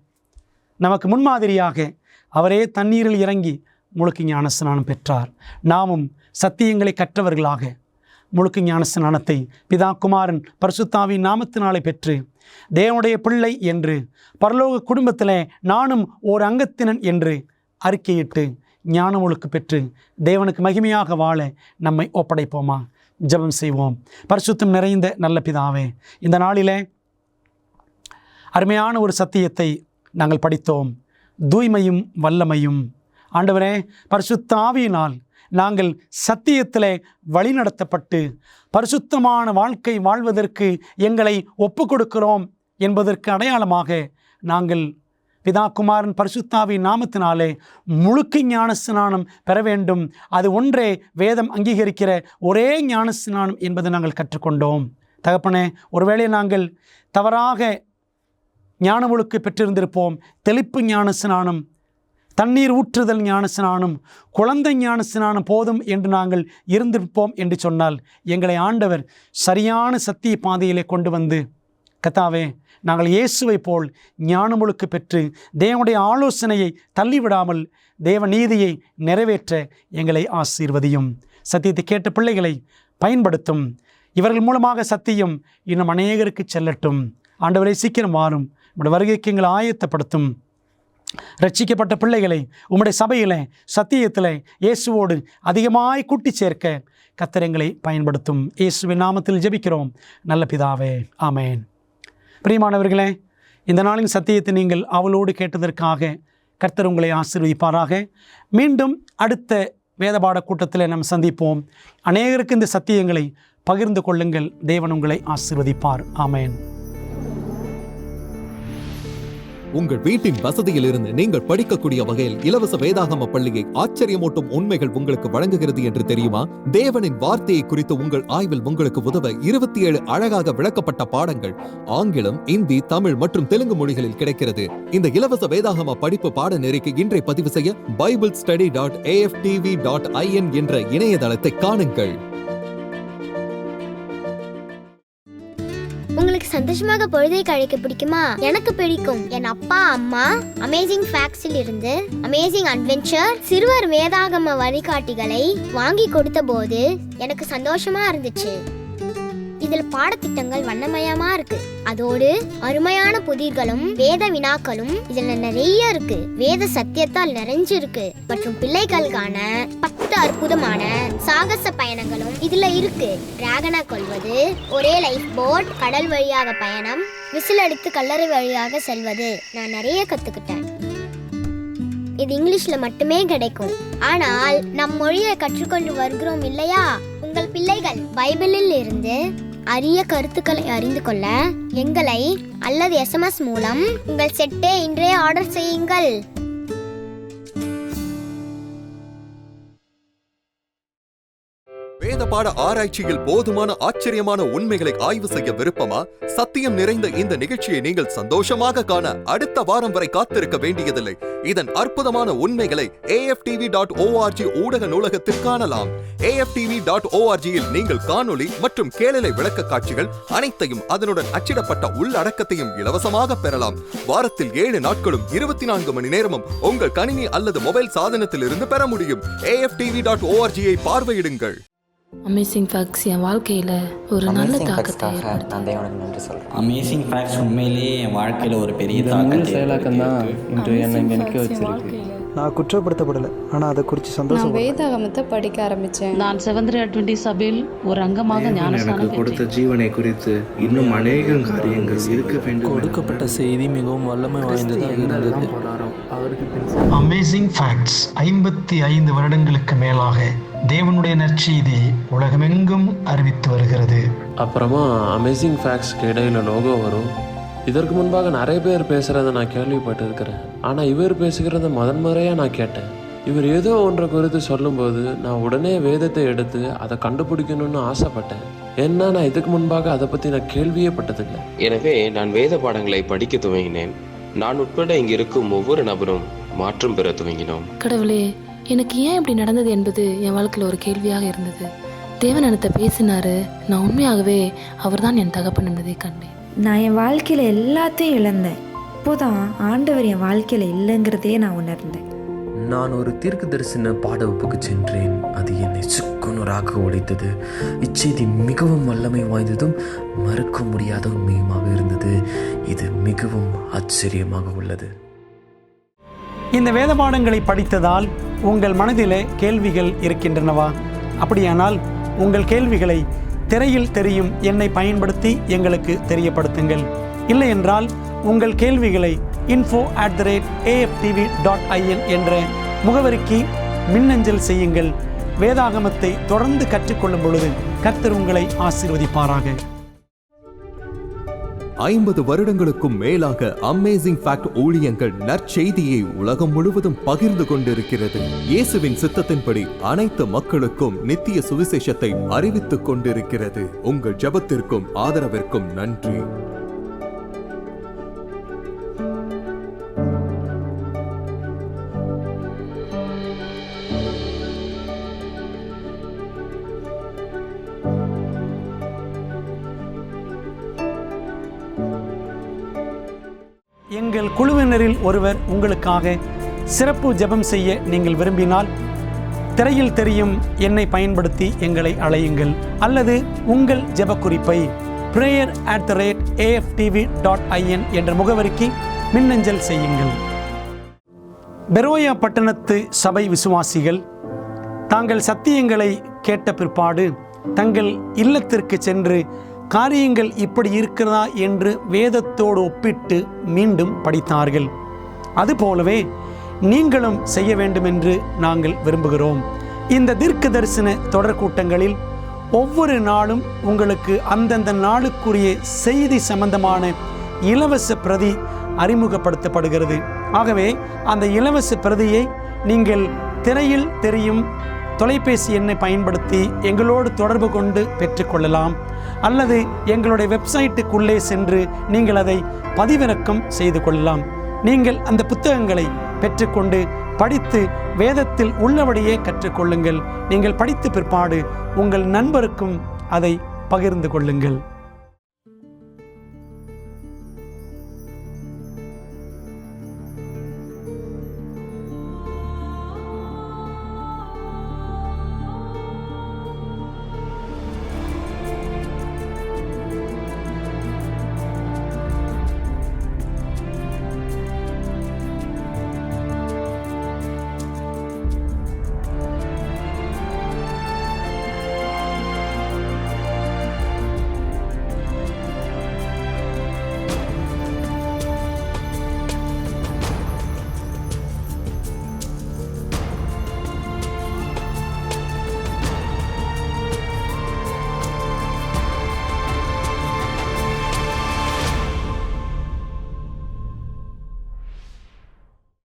நமக்கு முன்மாதிரியாக அவரே தண்ணீரில் இறங்கி முழுக்கு ஞானஸ்நானம் பெற்றார். நாமும் சத்தியங்களை கற்றவர்களாக முழுக்கு ஞானஸ்நானத்தை பிதா குமாரன் பரிசுத்தாவின் நாமத்தினாலே பெற்று தேவனுடைய பிள்ளை என்று பரலோக குடும்பத்தில் நானும் ஓர் அங்கத்தினன் என்று அறிக்கையிட்டு ஞான ஒழுக்கு பெற்று தேவனுக்கு மகிமையாக வாழ நம்மை ஒப்படைப்போமா? ஜெபம் செய்வோம். பரிசுத்தம் நிறைந்த நல்ல பிதாவே, இந்த நாளிலே அருமையான ஒரு சத்தியத்தை நாங்கள் படித்தோம். தூய்மையும் வல்லமையும். ஆண்டவரே, பரிசுத்த ஆவியினால் நாங்கள் சத்தியத்திலே வழிநடத்தப்பட்டு பரிசுத்தமான வாழ்க்கை வாழ்வதற்கு எங்களை ஒப்பு கொடுக்கிறோம் என்பதற்கு அடையாளமாக நாங்கள் பிதா குமாரன் பரிசுத்தாவின் நாமத்தினாலே முழுக்க ஞானஸ்நானம் பெற வேண்டும். அது ஒன்றே வேதம் அங்கீகரிக்கிற ஒரே ஞானஸ்நானம் என்பதை நாங்கள் கற்றுக்கொண்டோம். தகப்பனே, ஒருவேளை நாங்கள் தவறாக ஞான ஒழுக்கு பெற்றிருந்திருப்போம். தெளிப்பு ஞான ஸ்நானம், தண்ணீர் ஊற்றுதல் ஞான ஸ்நானம், குழந்தை ஞான ஸ்நானம் போதும் என்று நாங்கள் இருந்திருப்போம் என்று சொன்னால் எங்களை ஆண்டவர் சரியான சத்திய பாதையிலே கொண்டு வந்து, கர்த்தாவே, நாங்கள் இயேசுவை போல் ஞான ஒழுக்கு பெற்று தேவனுடைய ஆலோசனையை தள்ளிவிடாமல் தேவ நீதியை நிறைவேற்ற எங்களை ஆசீர்வதியும். சத்தியத்தை கேட்ட பிள்ளைகளை பயன்படுத்தும். இவர்கள் மூலமாக சத்தியம் இன்னும் அநேகருக்கு செல்லட்டும். ஆண்டவரை சீக்கிரம் வாரும். உம்முடைய வருகைக்கு எங்களை ஆயத்தப்படுத்தும். ரட்சிக்கப்பட்ட பிள்ளைகளை உம்முடைய சபையிலே சத்தியத்திலே இயேசுவோடு அதிகமாய் கூட்டி சேர்க்க கர்த்தர் எங்களை பயன்படுத்தும். இயேசுவின் நாமத்தில் ஜெபிக்கிறோம் நல்ல பிதாவே, ஆமேன். பிரியமானவர்களே, இந்த நாளின் சத்தியத்தை நீங்கள் அவளோடு கேட்டதற்காக கர்த்தர் உங்களை ஆசீர்வதிப்பாராக. மீண்டும் அடுத்த வேதபாட கூட்டத்தில் நாம் சந்திப்போம். அநேகருக்கு இந்த சத்தியங்களை பகிர்ந்து கொள்ளுங்கள். தேவன் உங்களை ஆசீர்வதிப்பார். ஆமேன். உங்கள் வீட்டின் வசதியிலிருந்து நீங்கள் படிக்கக்கூடிய வகையில் இலவச வேதாகம பள்ளியை ஆச்சரியமூட்டும் உண்மைகள் உங்களுக்கு வழங்குகிறது என்று தெரியுமா? தேவனின் வார்த்தையை குறித்து உங்கள் ஆய்வில் உங்களுக்கு உதவ 27 அழகாக விளக்கப்பட்ட பாடங்கள் ஆங்கிலம், இந்தி, தமிழ் மற்றும் தெலுங்கு மொழிகளில் கிடைக்கிறது. இந்த இலவச வேதாகம படிப்பு பாடநெறிக்கு இன்றை பதிவு செய்ய BibleStudy.aftv.in என்ற இணையதளத்தை காணுங்கள். உங்களுக்கு சந்தோஷமாக பொழுதை கழிக்க பிடிக்குமா? எனக்கு பிடிக்கும். என் அப்பா அம்மா அமேசிங் ஃபேக்ட்ஸில் இருந்து அமேசிங் அட்வென்ச்சர் சிறுவர் வேதாகம வழிகாட்டிகளை வாங்கி கொடுத்த போது எனக்கு சந்தோஷமா இருந்துச்சு. இதுல பாடத்திட்டங்கள் வண்ணமயமா இருக்கு. அதோடு அருமையான புதிர்களும் வேத வினாக்களும் இதுல நிறைய இருக்கு. வேத சத்தியத்தால் நிறைஞ்சிருக்கு. மற்றும் பிள்ளைகளுக்கான 10 அற்புதமான சாகச பயணங்களும் இதுல இருக்கு. டிராகனை கொல்வது, ஒரே லைஃப் போட், கடல் வழியாக பயணம், விசில் அடித்து கல்லறை வழியாக செல்வது, நான் நிறைய கத்துக்கிட்டேன். இது இங்கிலீஷ்ல மட்டுமே கிடைக்கும். ஆனால் நம் மொழியை கற்றுக்கொண்டு வருகிறோம் இல்லையா? உங்கள் பிள்ளைகள் பைபிளில் இருந்து அரிய கருத்துக்களை அறிந்து கொள்ள எங்களை அல்லது SMS மூலம் உங்கள் செட்டை இன்றே ஆர்டர் செய்யுங்கள். வேத பாட ஆராய்ச்சியில் போதுமான ஆச்சரியமான உண்மைகளை ஆய்வு செய்ய விருப்பமா? சத்தியம் நிறைந்த இந்த நிகழ்ச்சியை நீங்கள் சந்தோஷமாக காண அடுத்த வாரம் வரை காத்திருக்க வேண்டியதில்லை. இதன் அற்புதமான உண்மைகளை AFTV.org ஊடக நூலகத்தில் காணலாம். AFTV.org-இல் நீங்கள் காணொளி மற்றும் கேளலை விளக்க காட்சிகள் அனைத்தையும் அதனுடன் அச்சிடப்பட்ட உள்ளடக்கத்தையும் இலவசமாக பெறலாம். வாரத்தில் 7 நாட்களும் 24 மணி நேரமும் உங்கள் கணினி அல்லது மொபைல் சாதனத்தில் இருந்து பெற முடியும். AFTV.org-ஐ பார்வையிடுங்கள். அமேசிங் ஃபேக்ட்ஸ் என் வாழ்க்கையில் ஒரு நல்ல தாக்கத்தை அமேசிங் ஃபேக்ட்ஸ் உண்மையிலேயே என் வாழ்க்கையில் ஒரு பெரிய தாக்கத்தை செயலாக்கம் தான் இன்று என்னை இங்கே நிற்க வச்சிருக்கு. நான் குற்றப்படுத்தப்படலை, ஆனால் அதை குறித்து சந்தோஷம். நான் வேதாகமத்தை படிக்க ஆரம்பித்தேன். நான் செவந்திரி அட்வென்டிஸ்ட் சபையில் ஒரு அங்கமாக ஞானஸ்நானம் கொடுத்த ஜீவனை குறித்து இன்னும் அநேக காரியங்கள் இருக்க வேண்டும். கொடுக்கப்பட்ட செய்தி மிகவும் வல்லமை வாய்ந்ததாக இருந்தது. அமேசிங் ஃபேக்ட்ஸ் 55 வருடங்களுக்கு மேலாக தேவனுடைய நற்செய்தி உலகமெங்கும் அறிவித்து வருகிறது. அப்புறமா அமேசிங் ஃபேக்ட்ஸ்க்கு இடையில லோகோ வரும். இதற்கு முன்பாக நிறைய பேர் பேசுகிறத நான் கேள்விப்பட்டிருக்கிறேன். ஆனால் இவர் பேசுகிறத முதன்முறையாக நான் கேட்டேன். இவர் ஏதோ ஒன்றை குறித்து சொல்லும்போது நான் உடனே வேதத்தை எடுத்து அதை கண்டுபிடிக்கணும்னு ஆசைப்பட்டேன். ஏன்னா நான் இதுக்கு முன்பாக அதை பற்றி நான் கேள்வியே பட்டதில்லை. எனவே நான் வேத பாடங்களை படிக்க துவங்கினேன். நான் உட்பட இங்கு இருக்கும் ஒவ்வொரு நபரும் மாற்றம் பெற துவங்கினோம். கடவுளே, எனக்கு ஏன் இப்படி நடந்தது என்பது என் வாழ்க்கையில் ஒரு கேள்வியாக இருந்தது. தேவன் என்னத்தை பேசினாரு. நான் உண்மையாகவே அவர்தான் என் தகப்பன் என்பதை கண்டேன். நான் என் வாழ்க்கையில் எல்லாத்தையும் இழந்தேன். இப்போதான் ஆண்டவர் என் வாழ்க்கையில் இல்லைங்கிறதே நான் உணர்ந்தேன். நான் ஒரு தீர்க்க தரிசன பாட வகுப்புக்கு சென்றேன். அது என்னை சுக்குநூறாக உடைத்தது. இச்செய்தி மிகவும் வல்லமை வாய்ந்ததும் மறுக்க முடியாத உண்மையுமாக இருந்தது. இது மிகவும் ஆச்சரியமாக உள்ளது. இந்த வேத பாடங்களை படித்ததால் உங்கள் மனதிலே கேள்விகள் இருக்கின்றனவா? அப்படியானால் உங்கள் கேள்விகளை திரையில் தெரியும் எண்ணை பயன்படுத்தி எங்களுக்கு தெரியப்படுத்துங்கள். இல்லை என்றால் உங்கள் கேள்விகளை info@aftv.in என்ற முகவரிக்கு மின்னஞ்சல் செய்யுங்கள். வேதாகமத்தை தொடர்ந்து கற்றுக்கொள்ளும் பொழுது கர்த்தர் உங்களை ஆசீர்வதிப்பாராக. 50 வருடங்களுக்கும் மேலாக அமேசிங் ஃபேக்ட் ஊழியங்கள் நற்செய்தியை உலகம் முழுவதும் பகிர்ந்து கொண்டிருக்கிறது. இயேசுவின் சித்தத்தின்படி அனைத்து மக்களுக்கும் நித்திய சுவிசேஷத்தை அறிவித்துக் கொண்டிருக்கிறது. உங்கள் ஜெபத்திற்கும் ஆதரவிற்கும் நன்றி. எங்கள் குழுவினரில் ஒருவர் உங்களுக்காக சிறப்பு ஜெபம் செய்ய நீங்கள் விரும்பினால் திரையில் தெரியும் எண்ணை பயன்படுத்தி எங்களை அழையுங்கள். அல்லது உங்கள் ஜெப குறிப்பை prayer@aftv.in என்ற முகவரிக்கு மின்னஞ்சல் செய்யுங்கள். பெரோயா பட்டணத்து சபை விசுவாசிகள் தாங்கள் சத்தியங்களை கேட்ட பிற்பாடு தங்கள் இல்லத்திற்கு சென்று காரியங்கள் இப்படி இருக்கிறதா என்று வேதத்தோடு ஒப்பிட்டு மீண்டும் படித்தார்கள். அதுபோலவே நீங்களும் செய்ய வேண்டும் என்று நாங்கள் விரும்புகிறோம். இந்த தீர்க்க தரிசன தொடர் கூட்டங்களில் ஒவ்வொரு நாளும் உங்களுக்கு அந்தந்த நாளுக்குரிய செய்தி சம்பந்தமான இலவச பிரதி அறிமுகப்படுத்தப்படுகிறது. ஆகவே அந்த இலவச பிரதியை நீங்கள் திரையில் தெரியும் தொலைபேசி எண்ணை பயன்படுத்தி எங்களோடு தொடர்பு கொண்டு பெற்றுக்கொள்ளலாம். அல்லது எங்களுடைய வெப்சைட்டுக்குள்ளே சென்று நீங்கள் அதை பதிவிறக்கம் செய்து கொள்ளலாம். நீங்கள் அந்த புத்தகங்களை பெற்றுக்கொண்டு படித்து வேதத்தில் உள்ளபடியே கற்றுக்கொள்ளுங்கள். நீங்கள் படித்த பிற்பாடு உங்கள் நண்பருக்கும் அதை பகிர்ந்து கொள்ளுங்கள்.